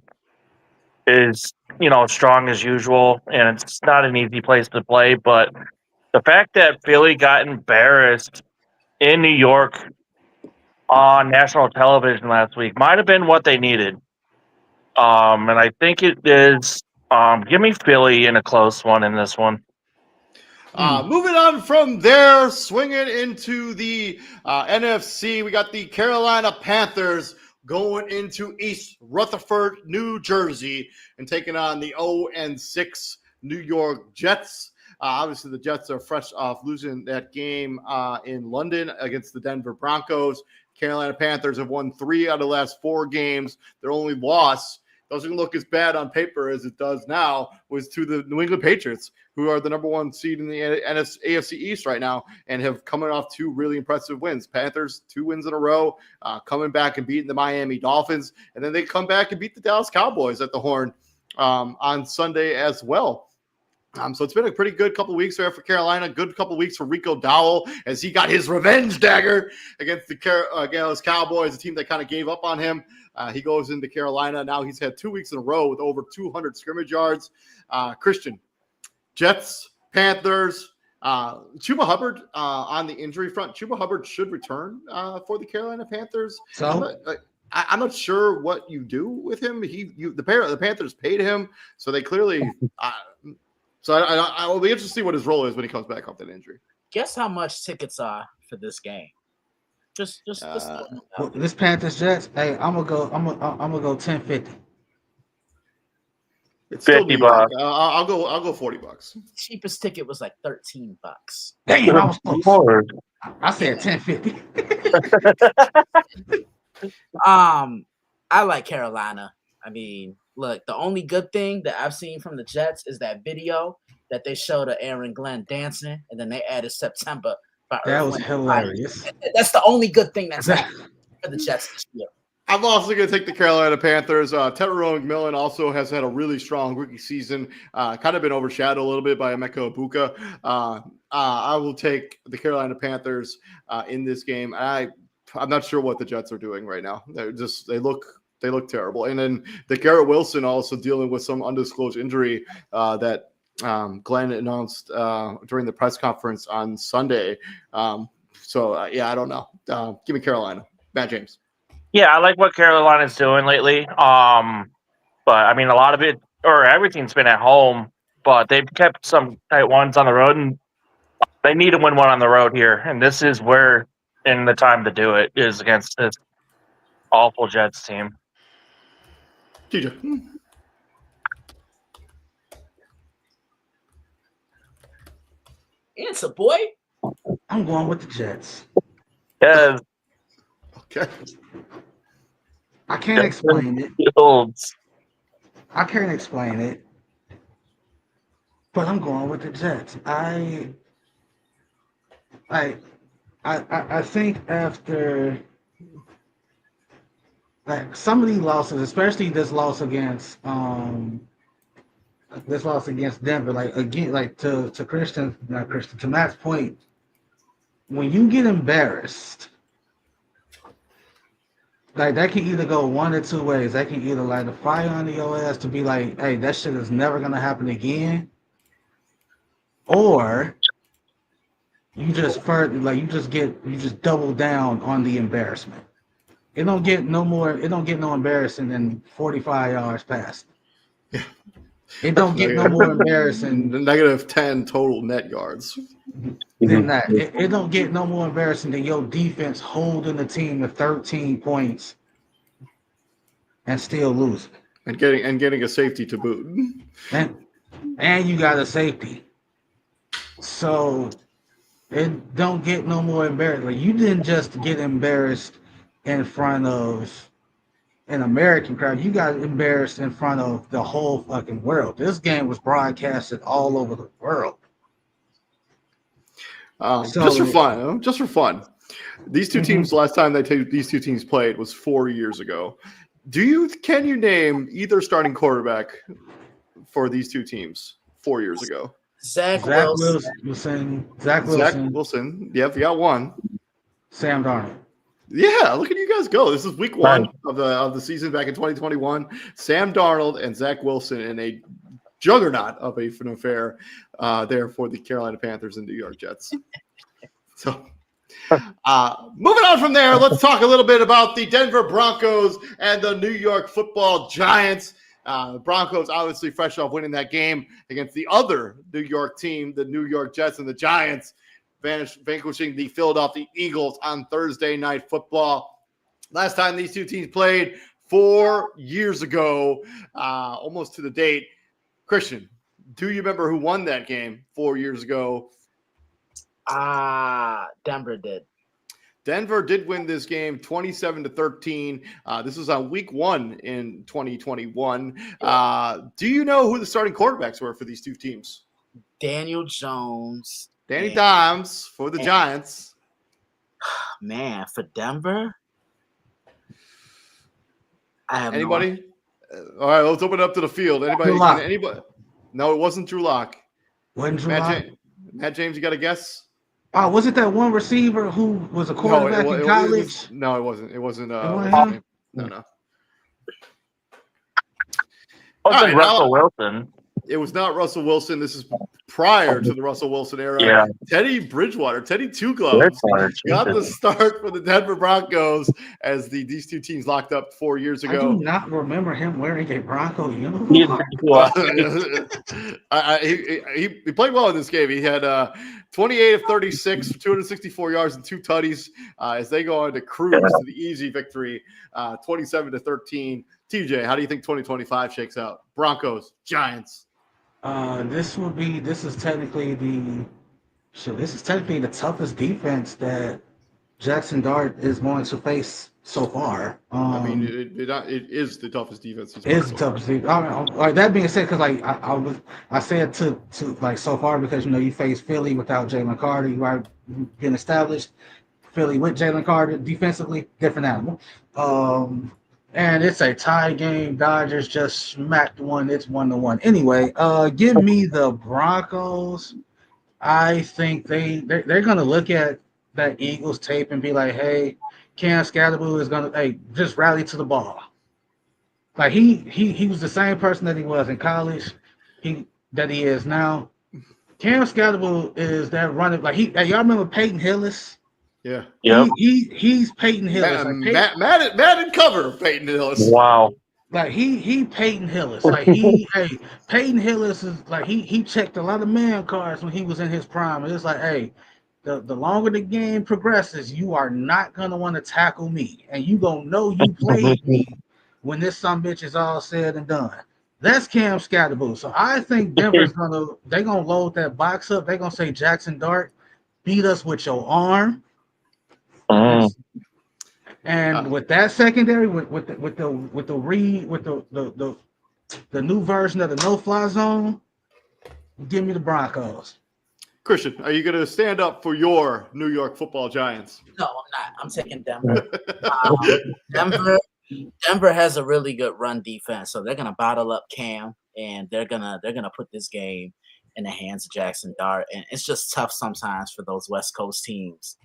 is, strong as usual, and it's not an easy place to play. But the fact that Philly got embarrassed in New York on national television last week might have been what they needed. And I think it is. Give me Philly in a close one in this one. Moving on from there, swinging into the NFC, we got the Carolina Panthers going into East Rutherford, New Jersey, and taking on the 0-6 New York Jets. Obviously, the Jets are fresh off losing that game in London against the Denver Broncos. Carolina Panthers have won 3 out of the last 4 games. Their only loss doesn't look as bad on paper as it does now, was to the New England Patriots, who are the number 1 seed in the AFC East right now and have coming off 2 really impressive wins. Panthers, 2 wins in a row, coming back and beating the Miami Dolphins. And then they come back and beat the Dallas Cowboys at the Horn on Sunday as well. So it's been a pretty good couple weeks there for Carolina. Good couple weeks for Rico Dowell as he got his revenge dagger against the Cowboys, a team that kind of gave up on him. He goes into Carolina. Now he's had 2 weeks in a row with over 200 scrimmage yards. Christian, Jets, Panthers, Chuba Hubbard on the injury front. Chuba Hubbard should return for the Carolina Panthers. So I'm not sure what you do with him. The Panthers paid him, so they clearly. So I will be interested to see what his role is when he comes back off that injury. Guess how much tickets are for this game? Just this Panthers Jets. Hey, I'm gonna go 10-50. It's still $50. I'll go $40. Cheapest ticket was like $13. Damn, I was close. Lord. I said 10-50. I like Carolina. I mean, look, the only good thing that I've seen from the Jets is that video that they showed of Aaron Glenn dancing, and then they added September. That was hilarious. That's the only good thing that's happened for the Jets this year. I'm also going to take the Carolina Panthers. Tyrone McMillan also has had a really strong rookie season, kind of been overshadowed a little bit by Emeka Ibuka. I will take the Carolina Panthers in this game. I'm not sure what the Jets are doing right now. They look terrible. And then the Garrett Wilson also dealing with some undisclosed injury that Glenn announced during the press conference on Sunday. I don't know. Give me Carolina. Matt James. Yeah, I like what Carolina's doing lately. But I mean, a lot of it or everything's been at home, but they've kept some tight ones on the road, and they need to win one on the road here. And this is where, in the time to do it, is against this awful Jets team. TJ. Answer, boy. I'm going with the Jets. Yeah. Okay. I can't explain it. I can't explain it. But I'm going with the Jets. I think after some of these losses, especially this loss against Denver, to Matt's point, when you get embarrassed, that can either go one or two ways. That can either light a fire under your ass to be like, hey, that shit is never gonna happen again. Or you just double down on the embarrassment. It don't get no embarrassing than 45 yards past. It don't get no more embarrassing Negative 10 total net yards. than that. It don't get no more embarrassing than your defense holding the team to 13 points and still losing. And getting a safety to boot. And you got a safety. So it don't get no more embarrassing. Like, you didn't just get embarrassed in front of an American crowd. You got embarrassed in front of the whole fucking world. This game was broadcasted all over the world. Just for fun. These two teams, last time these two teams played was 4 years ago. Can you name either starting quarterback for these two teams 4 years ago? Zach Wilson. Zach Wilson. Yep, you got one. Sam Darnold. Yeah, look at you guys go. This is week one of the season back in 2021. Sam Darnold and Zach Wilson in a juggernaut of an affair there for the Carolina Panthers and New York Jets. So moving on from there, let's talk a little bit about the Denver Broncos and the New York Football Giants. The Broncos obviously fresh off winning that game against the other New York team, the New York Jets, and the Giants vanquishing the Philadelphia Eagles on Thursday Night Football. Last time these two teams played 4 years ago, almost to the date. Christian, do you remember who won that game 4 years ago? Denver did. Denver did win this game 27-13. This was on week 1 in 2021. Do you know who the starting quarterbacks were for these two teams? Daniel Jones. Danny Dimes for the Giants. Man, for Denver? I have anybody? All right, let's open it up to the field. Anybody? No, it wasn't Drew Lock. Wasn't Drew Lock? Matt James, you got a guess? Was it that one receiver who was a quarterback in college? No, it wasn't. It wasn't. No. Wasn't Russell Wilson? It was not Russell Wilson. This is prior to the Russell Wilson era. Yeah. Teddy Bridgewater, Teddy Two Gloves, got the start for the Denver Broncos as these two teams locked up 4 years ago. I do not remember him wearing a Bronco uniform. He played well in this game. He had 28 of 36, 264 yards and 2 tutties as they go on to cruise to the easy victory, 27-13. TJ, how do you think 2025 shakes out? Broncos, Giants. This is technically the toughest defense that Jackson Dart is going to face so far. It is the toughest defense. It is the toughest defense. That being said, because I said to so far because you face Philly without Jalen Carter, you are getting established. Philly with Jalen Carter defensively, different animal. And it's a tie game. Dodgers just smacked one. It's 1-1. Anyway, give me the Broncos. I think they're gonna look at that Eagles tape and be like, hey, Cam Scatterboo is gonna just rally to the ball. Like he was the same person that he was in college, that he is now. Cam Scatterboo is that running y'all remember Peyton Hillis? Yeah. Yep. He's Peyton Hillis. Madden cover Peyton Hillis. Wow. He Peyton Hillis. Peyton Hillis is he checked a lot of man cards when he was in his prime. And it's the longer the game progresses, you are not gonna want to tackle me, and you gonna know you played me when this sumbitch is all said and done. That's Cam Scatterboo. So I think Denver's gonna load that box up. They're gonna say Jackson Dart, beat us with your arm. And with that secondary, with the new version of the no-fly zone, give me the Broncos. Christian, are you going to stand up for your New York Football Giants? No, I'm not. I'm taking Denver. Denver has a really good run defense, so they're gonna bottle up Cam, and they're gonna put this game in the hands of Jackson Dart. And it's just tough sometimes for those West Coast teams.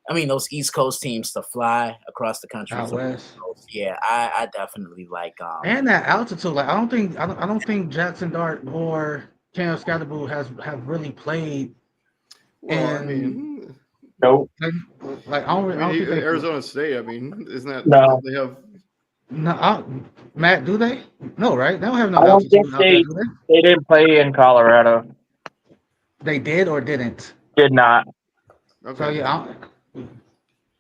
I mean, those East Coast teams to fly across the country. Out west. Yeah, I definitely like. And that altitude, I don't think Jackson Dart or Cam Scatterboo have really played Well, I And mean, Nope. like I don't think they Arizona State. I mean, isn't that No. they have? no Matt, do they? No, right? They don't have no I don't think altitude out there, do they? they didn't play in Colorado. They did or didn't. Did not. So Okay. yeah,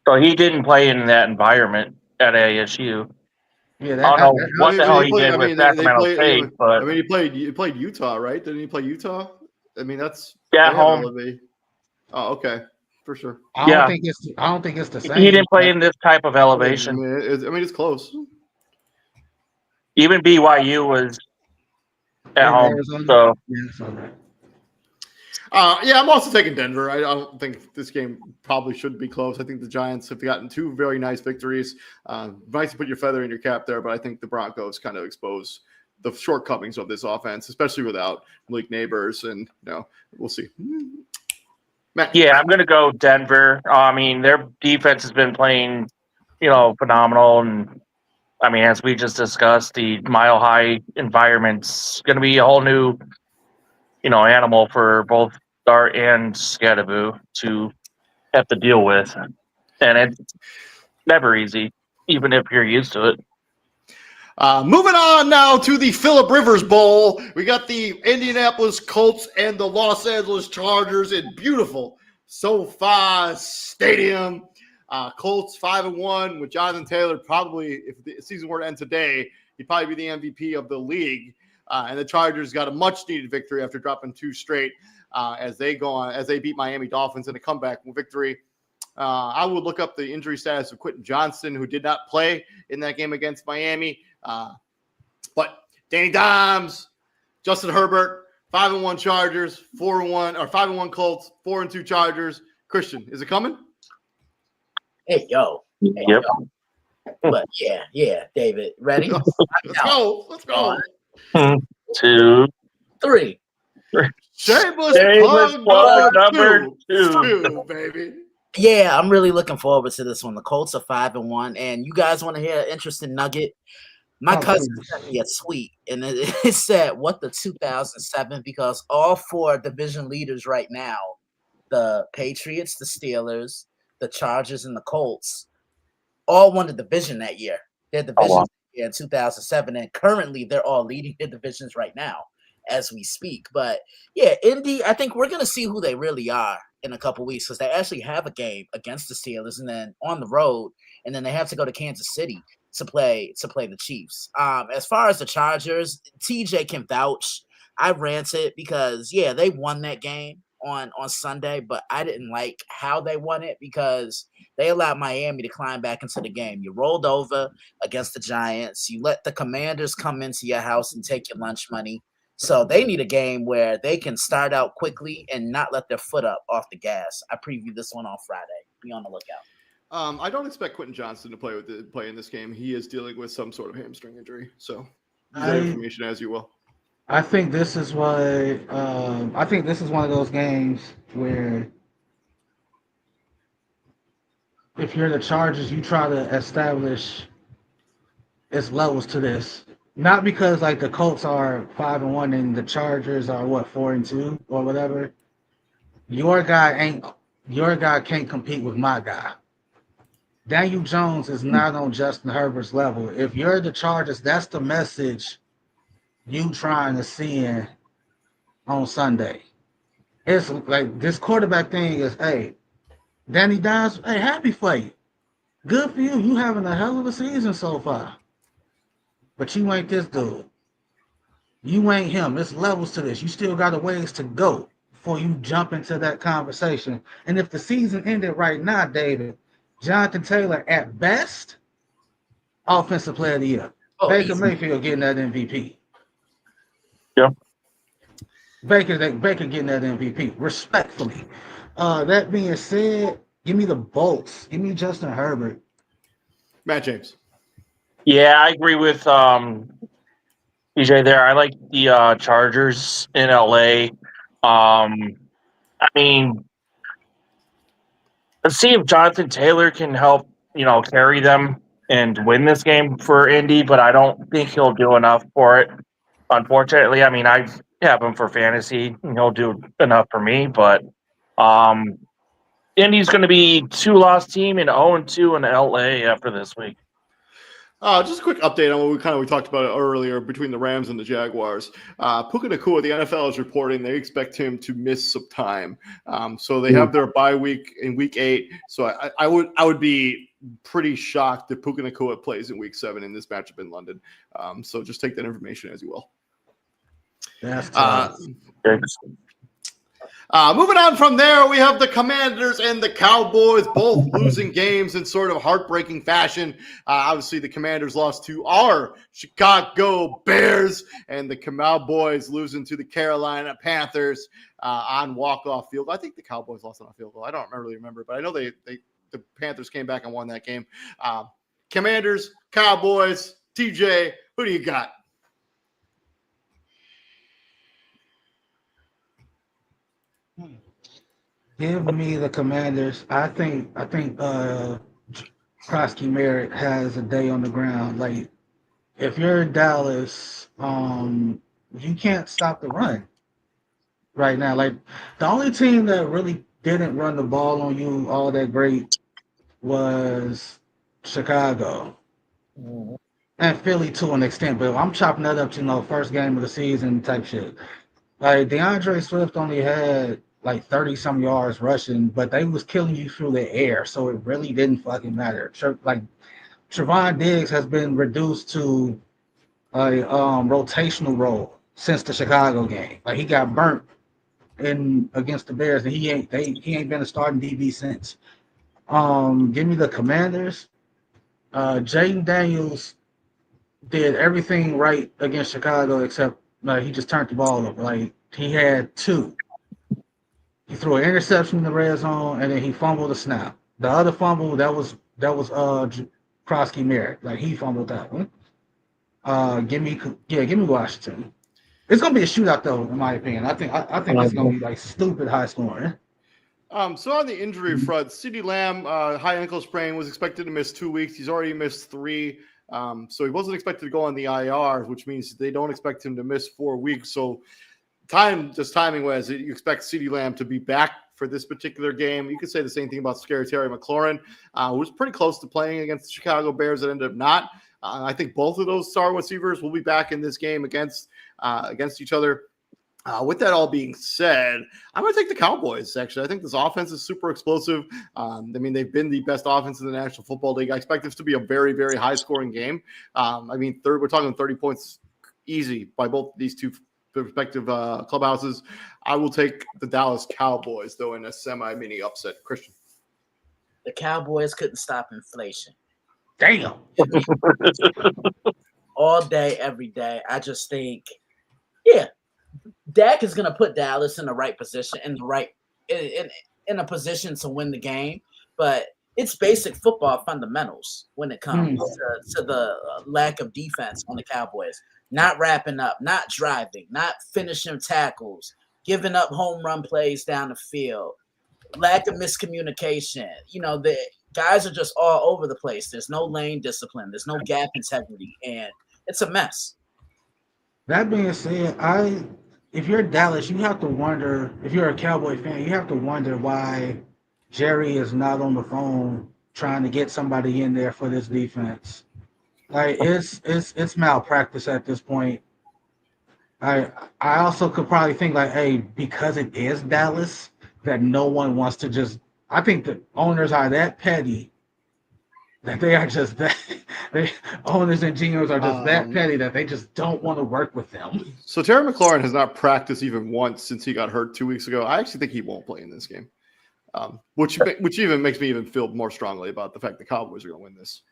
So he didn't play in that environment at ASU. yeah, I don't know I what mean, the but hell he he played. did I with mean, they Sacramento played. State, I but mean, he played Utah, right? Didn't he play Utah? I mean, that's yeah, they have home. elevate. Oh, okay, for sure. I Yeah, don't think it's the he same. didn't play in this type of I elevation. mean, it's close. Even BYU was at In home. Arizona. So Yeah, so right. Yeah, I'm also taking Denver. I don't think this game probably should be close. I think the Giants have gotten two very nice victories. Nice to put your feather in your cap there, but I think the Broncos kind of expose the shortcomings of this offense, especially without Malik Neighbors. And we'll see. Matt. yeah, I'm gonna go Denver. I mean, their defense has been playing, phenomenal, and I mean, as we just discussed, the Mile High environment's gonna be a whole new, animal for both Dart and Scadaboo to have to deal with, and it's never easy, even if you're used to it. Moving on now to the Phillip Rivers Bowl. We got the Indianapolis Colts and the Los Angeles Chargers in beautiful SoFi Stadium. Colts 5-1 with Jonathan Taylor. Probably, if the season were to end today, he'd probably be the MVP of the league. And the Chargers got a much-needed victory after dropping two straight as they beat Miami Dolphins in a comeback victory. I would look up the injury status of Quentin Johnston, who did not play in that game against Miami. But Danny Dimes, Justin Herbert, 5-1 Chargers, 4-1 or 5-1 Colts, 4-2 Chargers. Christian, is it coming? Hey, yo. Hey, Yep. yo. But yeah, David. Ready? Let's go. 1, 2, 3. Shameless Shameless plug plug number two. two, baby. Yeah, I'm really looking forward to this one. The Colts are 5-1, and you guys want to hear an interesting nugget? My cousin sent me a tweet, and it said, "What the 2007?" Because all four division leaders right now, the Patriots, the Steelers, the Chargers, and the Colts, all won the division that year. Their divisions in 2007, and currently they're all leading their divisions right now as we speak. But yeah, Indy, I think we're gonna see who they really are in a couple weeks because they actually have a game against the Steelers, and then on the road, and then they have to go to Kansas City to play the Chiefs. As far as the Chargers, TJ can vouch. I ranted because they won that game on Sunday, but I didn't like how they won it because they allowed Miami to climb back into the game. You rolled over against the Giants. You let the Commanders come into your house and take your lunch money. So they need a game where they can start out quickly and not let their foot up off the gas. I preview this one on Friday. Be on the lookout. I don't expect Quentin Johnston to play in this game. He is dealing with some sort of hamstring injury. So use that information as you will. I think this is why. I think this is one of those games where, if you're the Chargers, you try to establish its levels to this. Not because like the Colts are 5-1 and the Chargers are 4-2 or whatever. Your guy can't compete with my guy. Daniel Jones is not on Justin Herbert's level. If you're the Chargers, that's the message you trying to send on Sunday. It's like this quarterback thing is, hey, Danny Dimes, hey, happy for you. Good for you. You having a hell of a season so far. But you ain't this dude. You ain't him. There's levels to this. You still got a ways to go before you jump into that conversation. And if the season ended right now, David, Jonathan Taylor, at best, offensive player of the year. Baker Mayfield getting that MVP. Yep. Baker getting that MVP, respectfully. That being said, give me the Bolts. Give me Justin Herbert. Matt James. Yeah, I agree with EJ there. I like the Chargers in LA. I mean, let's see if Jonathan Taylor can help, carry them and win this game for Indy, but I don't think he'll do enough for it. Unfortunately, I mean, I have him for fantasy, and he'll do enough for me, but Indy's going to be 2-loss team and 0-2 in LA after this week. Just a quick update on what we talked about earlier between the Rams and the Jaguars. Puka Nacua, the NFL is reporting they expect him to miss some time. So they have their bye week in week 8. So I would be pretty shocked if Puka Nacua plays in week 7 in this matchup in London. So just take that information as you will. That's tough. Moving on from there, we have the Commanders and the Cowboys both losing games in sort of heartbreaking fashion. Obviously, the Commanders lost to our Chicago Bears, and the Cowboys losing to the Carolina Panthers on walk-off field. I think the Cowboys lost on a field goal. I don't really remember, but I know the Panthers came back and won that game. Commanders, Cowboys, TJ, who do you got? Give me the Commanders. I think Krosky Merritt has a day on the ground. Like, if you're Dallas, you can't stop the run right now. Like, the only team that really didn't run the ball on you all that great was Chicago. And Philly to an extent, but I'm chopping that up to first game of the season type shit. Like, DeAndre Swift only had like 30-some yards rushing, but they was killing you through the air, so it really didn't fucking matter. Like, Trevon Diggs has been reduced to a rotational role since the Chicago game. Like, he got burnt against the Bears, and he ain't been a starting DB since. Give me the Commanders. Jaden Daniels did everything right against Chicago except he just turned the ball over. Like, he had 2. He threw an interception in the red zone, and then he fumbled a snap. The other fumble that was Krosky Merritt. Like, he fumbled that one. Give me Washington. It's gonna be a shootout though, in my opinion. I think it's gonna be like stupid high scoring. So on the injury front, CeeDee Lamb, high ankle sprain, was expected to miss 2 weeks. He's already missed 3. So he wasn't expected to go on the IR, which means they don't expect him to miss 4 weeks. So timing wise, you expect CeeDee Lamb to be back for this particular game. You could say the same thing about Scary Terry McLaurin, who was pretty close to playing against the Chicago Bears that ended up not. I think both of those star receivers will be back in this game against each other. With that all being said, I'm going to take the Cowboys, actually. I think this offense is super explosive. They've been the best offense in the National Football League. I expect this to be a very, very high-scoring game. We're talking 30 points easy by both these two respective clubhouses. I will take the Dallas Cowboys, though, in a semi-mini upset. Christian. The Cowboys couldn't stop inflation. Damn. All day, every day. I just think, Dak is going to put Dallas in the right position, in a position to win the game. But it's basic football fundamentals when it comes to the lack of defense on the Cowboys. Not wrapping up, not driving, not finishing tackles, giving up home run plays down the field, lack of miscommunication. The guys are just all over the place. There's no lane discipline. There's no gap integrity, and it's a mess. That being said, if you're Dallas, you have to wonder, if you're a Cowboy fan, you have to wonder why Jerry is not on the phone trying to get somebody in there for this defense. Like, it's malpractice at this point. I also could probably think like, hey, because it is Dallas, that no one wants to just. I think the owners are that petty that they are just that. Owners and GMs are just that petty that they just don't want to work with them. So Terry McLaurin has not practiced even once since he got hurt 2 weeks ago. I actually think he won't play in this game, which even makes me even feel more strongly about the fact the Cowboys are going to win this.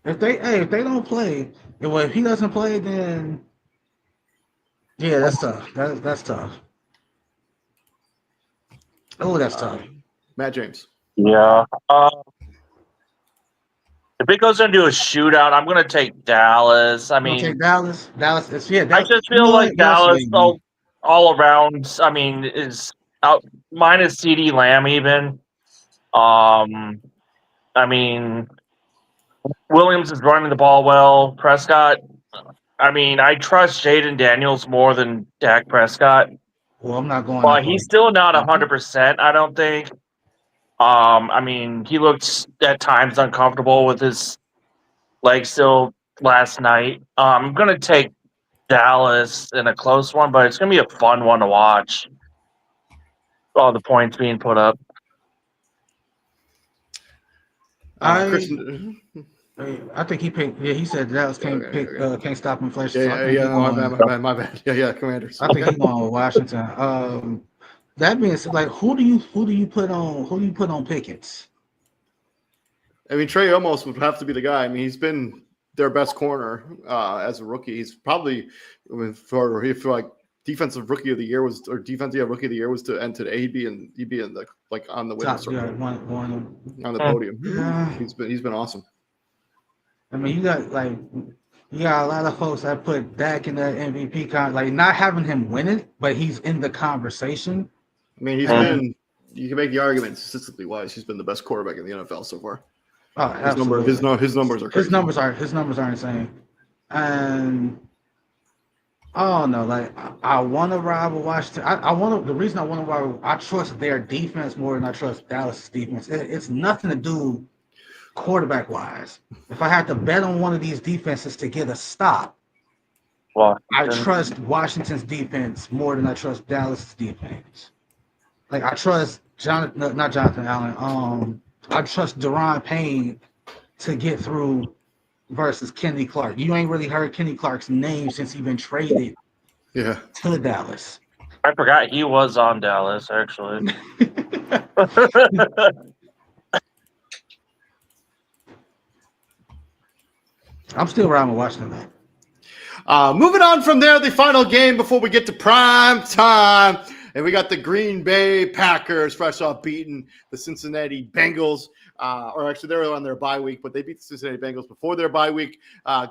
If they don't play, if he doesn't play, then that's tough. That's tough. Oh, that's tough. Matt James. Yeah. If it goes into a shootout, I'm going to take Dallas. Take Dallas. Dallas. I just feel like Dallas all around. Is out minus CeeDee Lamb even. Williams is running the ball well. Prescott. I trust Jaden Daniels more than Dak Prescott. Well, I'm not going Well, that far. he's still not 100%, I don't think. I mean, he looked at times uncomfortable with his legs still last night. I'm going to take Dallas in a close one, but it's going to be a fun one to watch. All the points being put up. Christian. I think he picked. Yeah, he said Dallas can't can't stop inflation. So I think My bad. Yeah, Commanders. I think he's going with Washington. That being said, like who do you put on Pickens? I mean, Trey almost would have to be the guy. I mean, he's been their best corner as a rookie. He's probably for like defensive rookie of the year was or defensive rookie of the year was to end today. He'd be in the like on the winning circle on the podium. Yeah. He's been awesome. I mean, you got a lot of folks that put Dak in that MVP like not having him win it, but he's in the conversation. I mean, he's been. You can make the argument statistically wise, he's been the best quarterback in the NFL so far. Oh, absolutely. His numbers are crazy. His numbers are insane, and I don't know. Like I want to ride with Washington. The reason I want to ride. I trust their defense more than I trust Dallas' defense. It's nothing to do quarterback wise. If I had to bet on one of these defenses to get a stop, I trust Washington's defense more than I trust Dallas' defense. Like I trust not Jonathan Allen. I trust Deron Payne to get through versus Kenny Clark. You ain't really heard Kenny Clark's name since he been traded to Dallas. I forgot he was on Dallas, actually. I'm still around with Washington, though. Moving on from there, the final game before we get to prime time. And we got the Green Bay Packers fresh off beating the Cincinnati Bengals. Or actually, they were on their bye week, but they beat the Cincinnati Bengals before their bye week,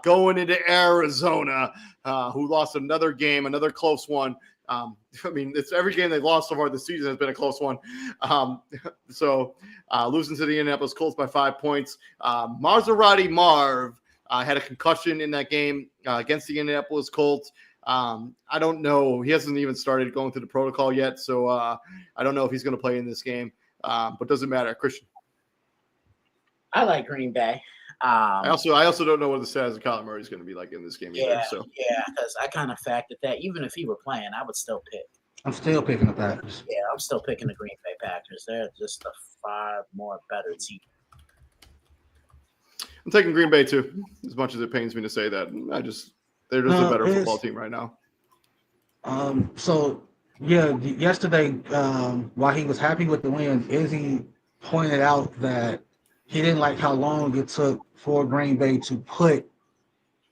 going into Arizona, who lost another game, another close one. I mean, it's every game they've lost so far this season has been a close one. So losing to the Indianapolis Colts by 5 points. Maserati Marv had a concussion in that game against the Indianapolis Colts. I don't know. He hasn't even started going through the protocol yet, so I don't know if he's going to play in this game. But doesn't matter. Christian. I like Green Bay. I also don't know what the status of Kyler Murray is going to be like in this game either. So because I kind of factored that. Even if he were playing, I would still pick. I'm still picking the Packers. Yeah, I'm still picking the Green Bay Packers. They're just a far more better team. I'm taking Green Bay too, as much as it pains me to say that. They're just a better football team right now. So yesterday, while he was happy with the win, Izzy pointed out that he didn't like how long it took for Green Bay to put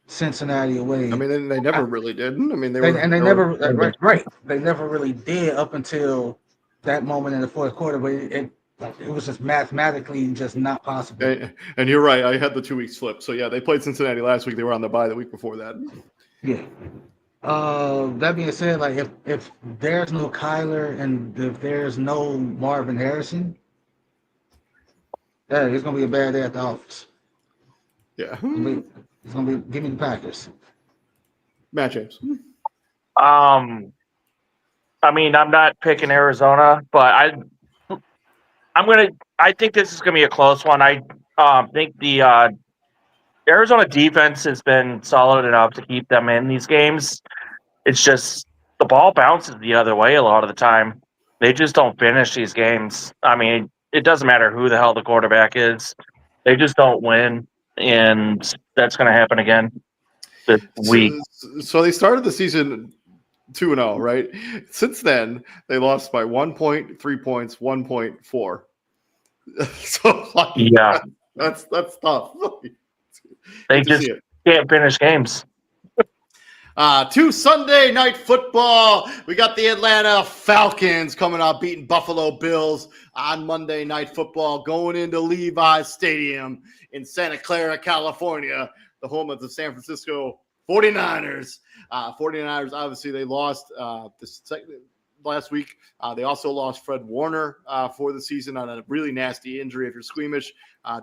Cincinnati away. I mean, they never really did. I mean, they never really did up until that moment in the fourth quarter. But it was just mathematically just not possible. And you're right. I had the 2 weeks flip. So yeah, they played Cincinnati last week. They were on the bye the week before that. Yeah. That being said, like if there's no Kyler and if there's no Marvin Harrison, it's gonna be a bad day at the office. Yeah. It's gonna be give me the Packers. Matt James. I mean, I'm not picking Arizona, but I think this is gonna be a close one. I think the Arizona defense has been solid enough to keep them in these games. It's just the ball bounces the other way a lot of the time. They just don't finish these games. I mean, it doesn't matter who the hell the quarterback is. They just don't win, and that's going to happen again this week. So they started the season 2-0, right? Since then, they lost by 1 point, 3 points, 1.4. So that's tough. They just can't finish games. To Sunday Night Football. We got the Atlanta Falcons coming out beating Buffalo Bills on Monday Night Football, going into Levi's Stadium in Santa Clara, California, the home of the San Francisco 49ers. 49ers, obviously, they lost last week. They also lost Fred Warner for the season on a really nasty injury. If you're squeamish,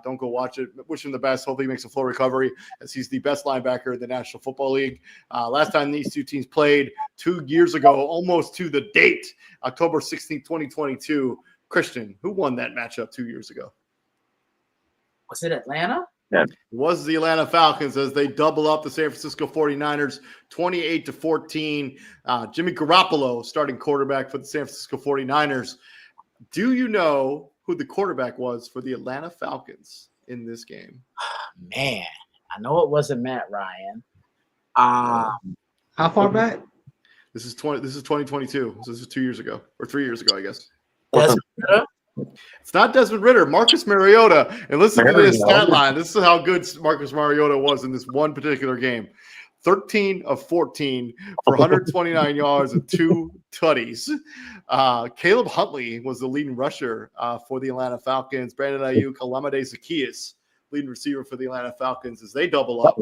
don't go watch it. Wish him the best. Hopefully he makes a full recovery, as he's the best linebacker in the National Football League. Last time these two teams played 2 years ago, almost to the date, October 16th, 2022. Christian, who won that matchup 2 years ago? Was it Atlanta? It was the Atlanta Falcons as they double up the San Francisco 49ers 28-14. Jimmy Garoppolo, starting quarterback for the San Francisco 49ers. Do you know who the quarterback was for the Atlanta Falcons in this game? Man, I know it wasn't Matt Ryan. How far back? This is 2022. This is 2 years ago, or 3 years ago, I guess. It's not Desmond Ridder, Marcus Mariota. And listen to this stat line. This is how good Marcus Mariota was in this one particular game. 13 of 14 for 129 yards and 2 tutties. Caleb Huntley was the leading rusher for the Atlanta Falcons. Brandon Ayuk, Olamide Zaccheaus, leading receiver for the Atlanta Falcons as they double up.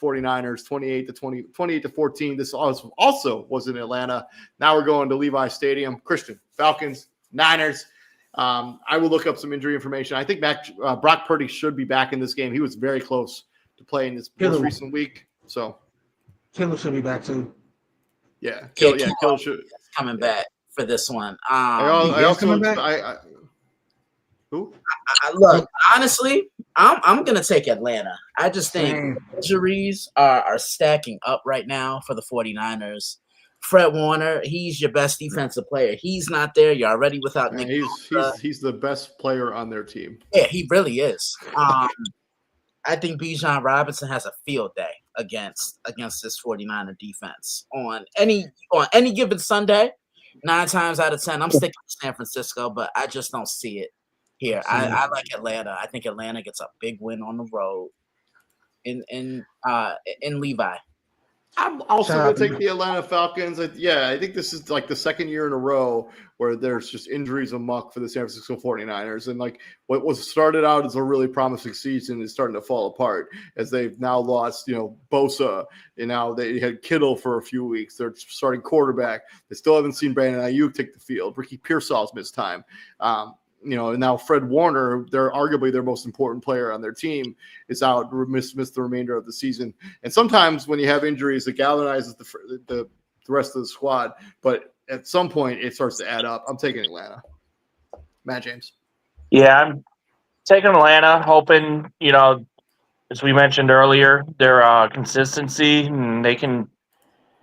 49ers 28-14. This also was in Atlanta. Now we're going to Levi Stadium. Christian, Falcons, Niners. I will look up some injury information. I think Brock Purdy should be back in this game. He was very close to playing this most recent week. So Kittle should be back too. Yeah, Kittle should coming back for this one. Look, honestly, I'm gonna take Atlanta. I just think injuries are stacking up right now for the 49ers. Fred Warner, he's your best defensive player. He's not there. You're already without Nick. He's the best player on their team. Yeah, he really is. I think Bijan Robinson has a field day against this 49er defense on any given Sunday. 9 times out of 10, I'm sticking with San Francisco, but I just don't see it here. I like Atlanta. I think Atlanta gets a big win on the road in Levi. I'm also going to take the Atlanta Falcons. I think this is like the second year in a row where there's just injuries amok for the San Francisco 49ers. And like what was started out as a really promising season is starting to fall apart as they've now lost, Bosa. And now they had Kittle for a few weeks. They're starting quarterback. They still haven't seen Brandon Ayuk take the field. Ricky Pearsall's missed time. And now Fred Warner, they're arguably their most important player on their team, is out, missed the remainder of the season. And sometimes when you have injuries, it galvanizes the rest of the squad. But at some point, it starts to add up. I'm taking Atlanta. Matt James. Yeah, I'm taking Atlanta, hoping, as we mentioned earlier, their consistency, and they can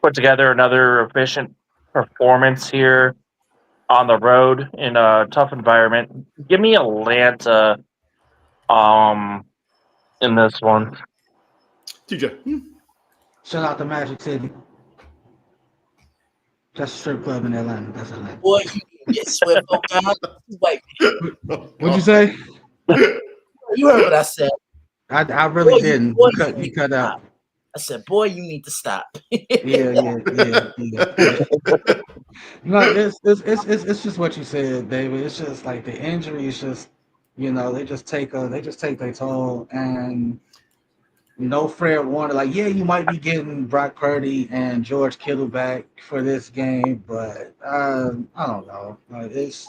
put together another efficient performance here on the road in a tough environment. Give me Atlanta in this one. TJ. Shout out to Magic City. That's a strip club in Atlanta. That's Atlanta. Boy, you get swift. What'd you say? You heard what I said. I really didn't. You cut out. I said, boy, you need to stop. Yeah. No, it's just what you said, David. It's just like the injury is just, they just take their toll, and no Fred Warner. Like, yeah, you might be getting Brock Purdy and George Kittle back for this game, but I don't know. Like, it's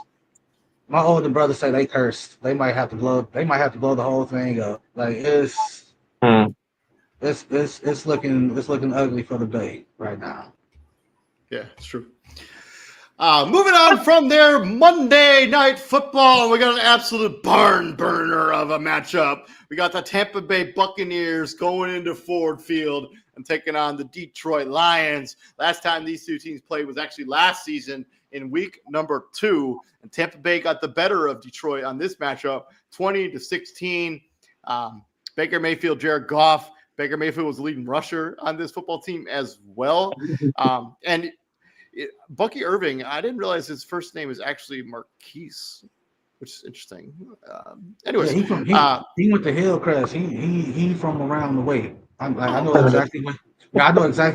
my older brother say they cursed. They might have to blow the whole thing up. Like, it's looking ugly for the Bay right now. Yeah, it's true. Moving on from there, Monday Night Football. We got an absolute barn burner of a matchup. We got the Tampa Bay Buccaneers going into Ford Field and taking on the Detroit Lions. Last time these two teams played was actually last season in week number 2, and Tampa Bay got the better of Detroit on this matchup, 20-16. Baker Mayfield, Jared Goff. Baker Mayfield was the leading rusher on this football team as well. Bucky Irving, I didn't realize his first name is actually Marquise, which is interesting. Anyways, yeah, he went to Hillcrest. He from around the way. I know exactly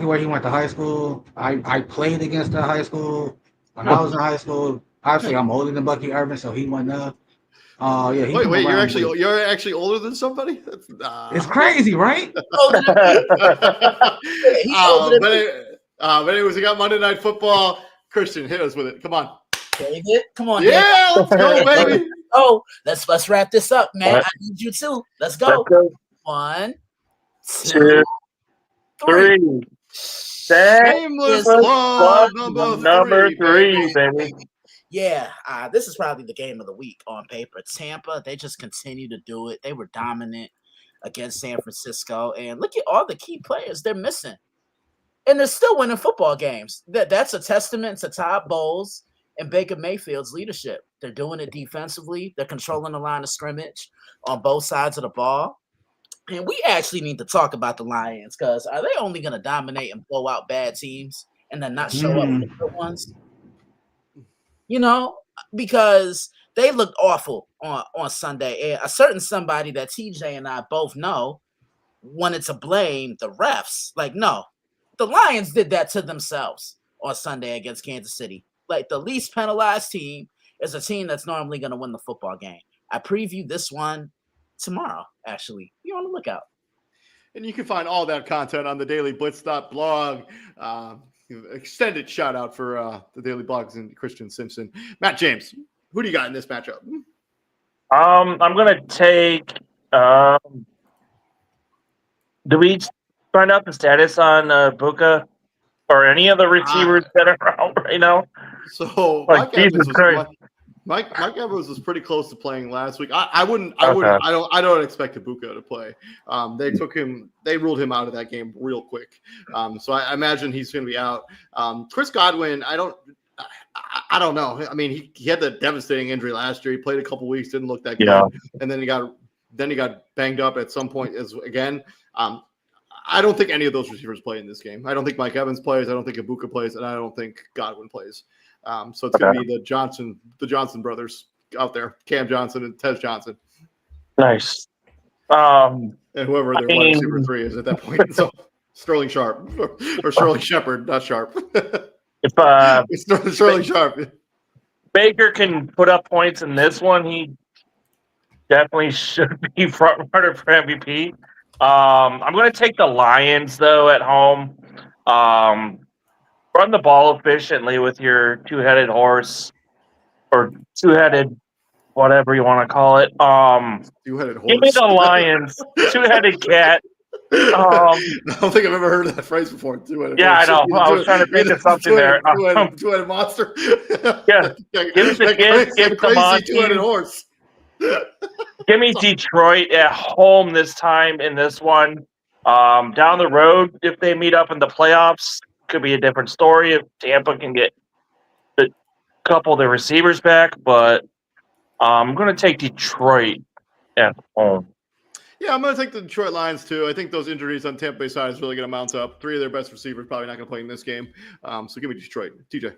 where he went to high school. I played against that high school when I was in high school. Obviously, I'm older than Bucky Irving, so he went up. Wait, you're actually older than somebody? It's crazy, right? But anyways, we got Monday Night Football. Christian, hit us with it. Come on. David, come on, Yeah, let's go, baby. Oh, let's wrap this up, man. What? I need you too. Let's Let's go. go. 1, 2, 2, 3. 3. That Shameless was plug number three, baby. Yeah, this is probably the game of the week on paper. Tampa, they just continue to do it. They were dominant against San Francisco, and look at all the key players they're missing, and they're still winning football games. That's a testament to Todd Bowles and Baker Mayfield's leadership. They're doing it defensively. They're controlling the line of scrimmage on both sides of the ball. And we actually need to talk about the Lions, because are they only going to dominate and blow out bad teams and then not show up for the good ones? You know, because they looked awful on Sunday. And a certain somebody that TJ and I both know wanted to blame the refs. Like, no, the Lions did that to themselves on Sunday against Kansas City. Like, the least penalized team is a team that's normally going to win the football game. I preview this one tomorrow, actually. Be on the lookout. And you can find all that content on the dailyblitz.blog. Extended shout out for the Daily Blogs and Christian Simpson. Matt James, who do you got in this matchup? I'm gonna take. Do we find out the status on Buka or any of the receivers that are out right now? So Like, Jesus Christ. Mike Evans was pretty close to playing last week. I don't expect Ibuka to play. They ruled him out of that game real quick. So I imagine he's going to be out. Chris Godwin, I don't know. I mean, he had that devastating injury last year. He played a couple weeks, didn't look that good, and then he got banged up at some point again. I don't think any of those receivers play in this game. I don't think Mike Evans plays. I don't think Ibuka plays, and I don't think Godwin plays. So it's going to be the Johnson brothers out there, Cam Johnson and Tez Johnson. Nice. And whoever their wide receiver 3 is at that point. So Sterling Sharp or Sterling Shepard, not Sharp. If Sterling Sharp. Baker can put up points in this one, he definitely should be front runner for MVP. I'm going to take the Lions, though, at home. Run the ball efficiently with your two-headed horse or two-headed whatever you want to call it. Two-headed horse. Give me the Lions. Two-headed cat. I don't think I've ever heard that phrase before. Two-headed horse. I know. I was trying to think of something there. Two-headed monster. Yeah. Give me the kid. Give the crazy two-headed horse. Give me Detroit at home this time in this one. Down the road, if they meet up in the playoffs, could be a different story if Tampa can get a couple of the receivers back. But I'm going to take Detroit at home. Yeah, I'm going to take the Detroit Lions, too. I think those injuries on Tampa Bay side is really going to mount up. 3 of their best receivers probably not going to play in this game. So give me Detroit. TJ.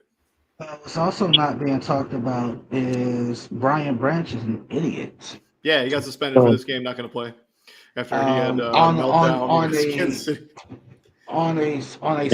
What's also not being talked about is Brian Branch is an idiot. Yeah, he got suspended for this game, not going to play. After he had meltdown on a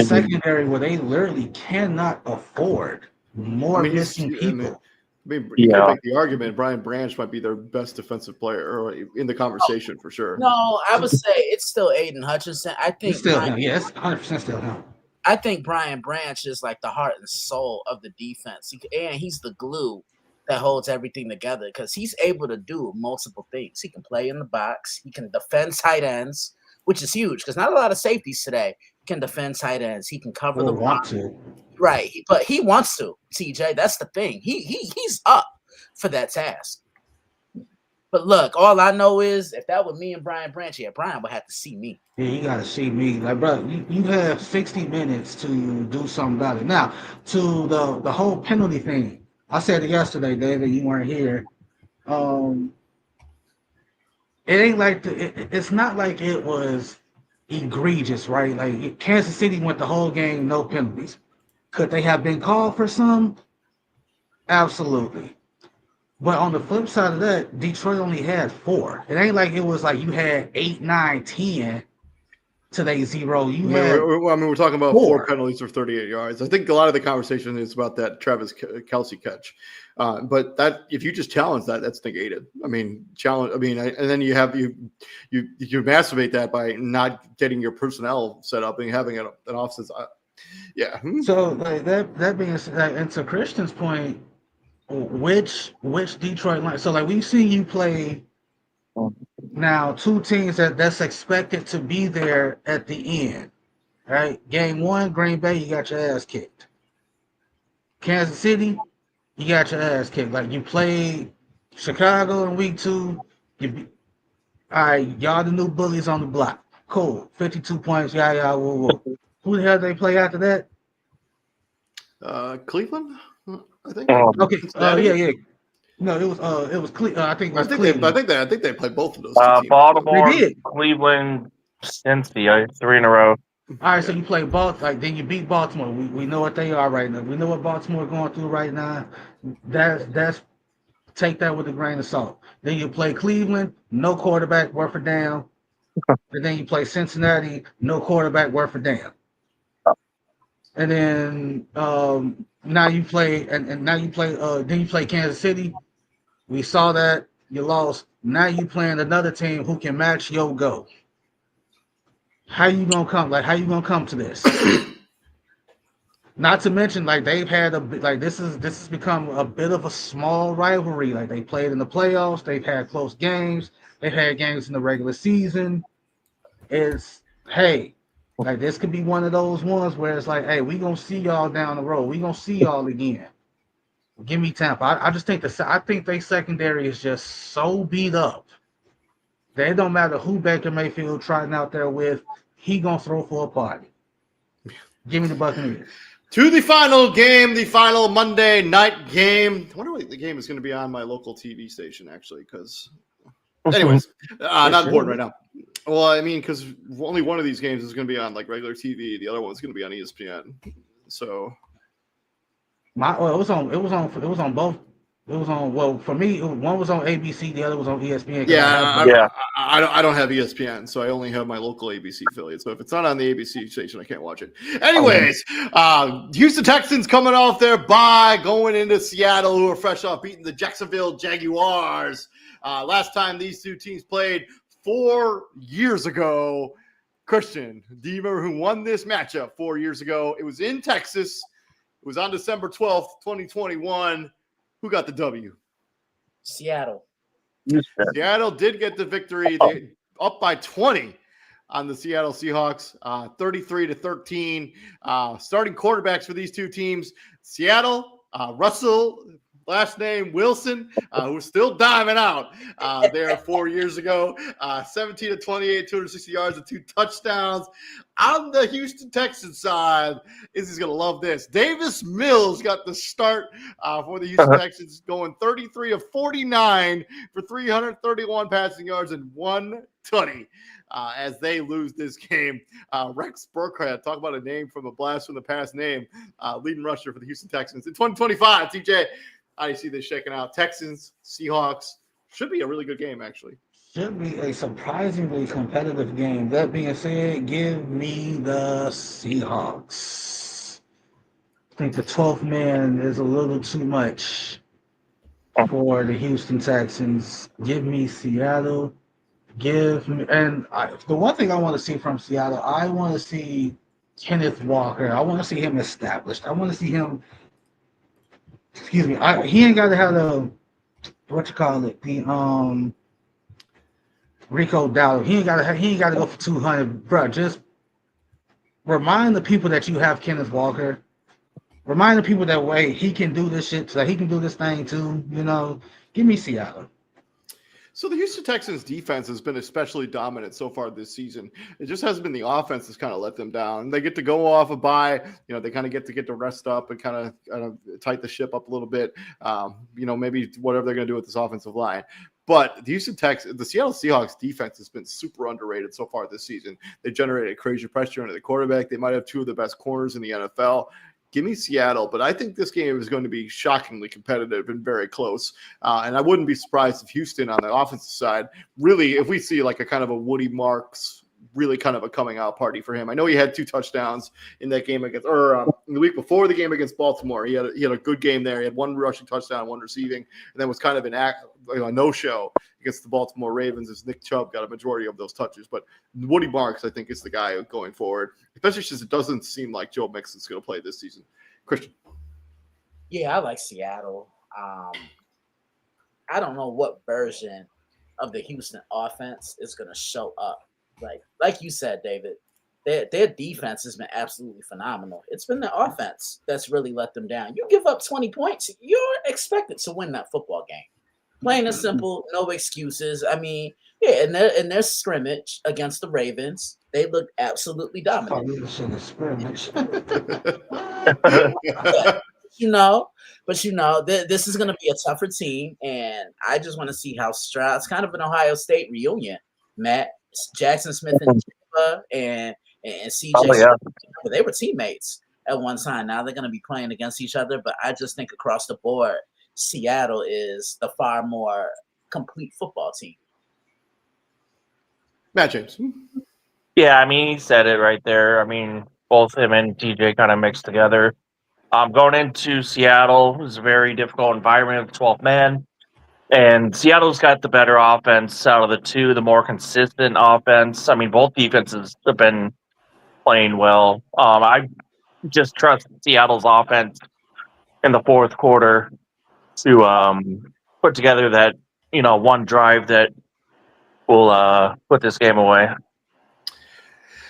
secondary where they literally cannot afford more missing people. You can make the argument Brian Branch might be their best defensive player in the conversation for sure. No, I would say it's still Aiden Hutchinson. I think it's still him. Yeah, it's 100% still him. I think Brian Branch is like the heart and soul of the defense, and he's the glue that holds everything together because he's able to do multiple things. He can play in the box. He can defend tight ends, which is huge because not a lot of safeties today can defend tight ends. He can cover the block. Right, but he wants to, TJ. That's the thing. He's up for that task. But look, all I know is if that were me and Brian Branch, Brian would have to see me. Yeah, you got to see me. Like, bro, you have 60 minutes to do something about it. Now, to the whole penalty thing, I said it yesterday, David, you weren't here. It ain't like it's not like it was egregious, right? Like Kansas City went the whole game, no penalties. Could they have been called for some? Absolutely. But on the flip side of that, Detroit only had 4. It ain't like it was like you had 8, 9, 10 to they 0. We're talking about 4 penalties for 38 yards. I think a lot of the conversation is about that Travis Kelce catch. But that if you just challenge that, that's negated. I mean, and then you masturbate that by not getting your personnel set up and having an offense. Yeah. So like that being said, and to Christian's point, which Detroit line? So like we've seen you play now two teams that's expected to be there at the end, right? Game one, Green Bay, you got your ass kicked. Kansas City, you got your ass kicked. Like you played Chicago in week two. All right, y'all the new bullies on the block. Cool. 52 points. Yeah, whoa, whoa. Who the hell they play after that? Cleveland, I think. Okay. Cincinnati? Yeah. No, it was I think it was Cleveland. I think they played both of those two teams. Baltimore, They did. Cleveland, Cincy, 3 in a row. All right, so you play Baltimore, like then you beat Baltimore. We know what they are right now. We know what Baltimore is going through right now. That's take that with a grain of salt. Then you play Cleveland, no quarterback worth a damn. And then you play Cincinnati, no quarterback worth a damn. And then now you play and now you play then you play Kansas City. We saw that you lost. Now you playing another team who can match your go. How you gonna come? Like how you gonna come to this? Not to mention, like they've had this has become a bit of a small rivalry. Like they played in the playoffs, they've had close games, they've had games in the regular season. It's hey, like this could be one of those ones where it's like, hey, we gonna see y'all down the road. We gonna see y'all again. Give me Tampa. I just think I think they secondary is just so beat up. They don't matter who Baker Mayfield trotting out there with, he gonna throw for a party. Give me the Buccaneers. To the final game, the final Monday night game. I wonder what the game is going to be on my local TV station, actually, because, anyways, not important right now. Well, I mean, because only one of these games is going to be on like regular TV. The other one's going to be on ESPN. So, it was on both. It was on for me. One was on ABC, the other was on ESPN. I don't have ESPN, so I only have my local ABC affiliate. So if it's not on the ABC station, I can't watch it. Anyways, Houston Texans coming off their bye, going into Seattle, who are fresh off beating the Jacksonville Jaguars. Last time these two teams played 4 years ago. Christian, do you remember who won this matchup 4 years ago? It was in Texas. It was on December 12th, 2021. Who got the W? Seattle. Seattle did get the victory. They up by 20 on the Seattle Seahawks, 33-13. Starting quarterbacks for these two teams: Seattle, Russell, last name Wilson, who's still diving out there 4 years ago. 17-28, 260 yards and 2 touchdowns. On the Houston Texans side, Izzy's going to love this. Davis Mills got the start for the Houston Texans, going 33 of 49 for 331 passing yards and 1 tutty. As they lose this game. Rex Burkhead, talk about a name from a blast from the past name, leading rusher for the Houston Texans. In 2025, TJ, how do you see this shaking out? Texans, Seahawks, should be a really good game, actually. Should be a surprisingly competitive game. That being said, give me the Seahawks. I think the 12th man is a little too much for the Houston Texans. Give me Seattle. The one thing I want to see from Seattle, I want to see Kenneth Walker. I want to see him established. I want to see him. Excuse me. He ain't got to have the Rico Dowdle. He ain't got to go for 200, bro. Just remind the people that you have Kenneth Walker. Remind the people that way he can do this shit. So he can do this thing too. You know, give me Seattle. So the Houston Texans defense has been especially dominant so far this season. It just hasn't been the offense that's kind of let them down. They get to go off a bye. They kind of get to rest up and kind of tighten the ship up a little bit. Maybe whatever they're going to do with this offensive line. But the Seattle Seahawks defense has been super underrated so far this season. They generated crazy pressure under the quarterback. They might have 2 of the best corners in the NFL. Give me Seattle, but I think this game is going to be shockingly competitive and very close. And I wouldn't be surprised if Houston on the offensive side, really, if we see like a kind of a Woody Marks really kind of a coming out party for him. I know he had 2 touchdowns in that game against, or in the week before the game against Baltimore. He had a good game there. He had 1 rushing touchdown, 1 receiving, and then was kind of a no-show against the Baltimore Ravens as Nick Chubb got a majority of those touches. But Woody Marks, I think, is the guy going forward, especially since it doesn't seem like Joe Mixon's going to play this season. Christian. Yeah, I like Seattle. I don't know what version of the Houston offense is going to show up. Like you said, David, their defense has been absolutely phenomenal. It's been the offense that's really let them down. You give up 20 points, you're expected to win that football game. Plain and simple, no excuses. I mean, yeah, in their scrimmage against the Ravens, they looked absolutely dominant. This is going to be a tougher team, and I just want to see how Stroud. It's kind of an Ohio State reunion. Matt Jackson Smith and CJ. Oh, yeah. They were teammates at one time. Now they're going to be playing against each other, but I just think across the board, Seattle is the far more complete football team. Matt James. Yeah, I mean, he said it right there. I mean, both him and TJ kind of mixed together. Going into Seattle, it was a very difficult environment with 12 man. And Seattle's got the better offense out of the 2, the more consistent offense. I mean, both defenses have been playing well. I just trust Seattle's offense in the fourth quarter to put together that, one drive that will put this game away.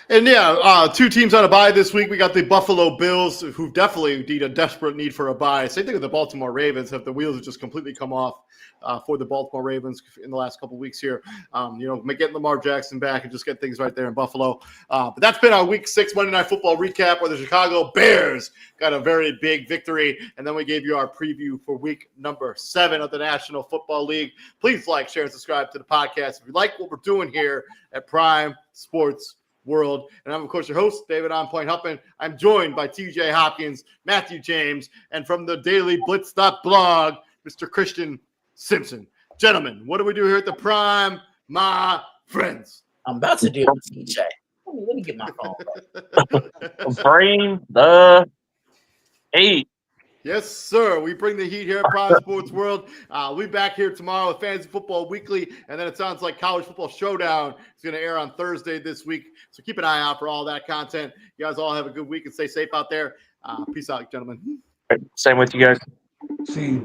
And yeah, 2 teams on a bye this week. We got the Buffalo Bills, who definitely need a desperate need for a bye. Same thing with the Baltimore Ravens. Have the wheels have just completely come off for the Baltimore Ravens in the last couple of weeks here. Getting Lamar Jackson back and just get things right there in Buffalo. But that's been our Week 6 Monday Night Football recap, where the Chicago Bears got a very big victory. And then we gave you our preview for week number 7 of the National Football League. Please like, share, and subscribe to the podcast if you like what we're doing here at Prime Sports World. And I'm, of course, your host, David On Point Huppin. I'm joined by TJ Hopkins, Matthew James, and from the Daily Blitz blog, Mr. Christian Simpson. Gentlemen, what do we do here at the Prime, my friends? I'm about to do it with TJ. Let me get my phone. Bring the heat. Yes, sir. We bring the heat here at Prime Sports World. We'll be back here tomorrow with Fantasy Football Weekly, and then it sounds like College Football Showdown is going to air on Thursday this week. So keep an eye out for all that content. You guys all have a good week and stay safe out there. Peace out, gentlemen. Same with you guys. See you.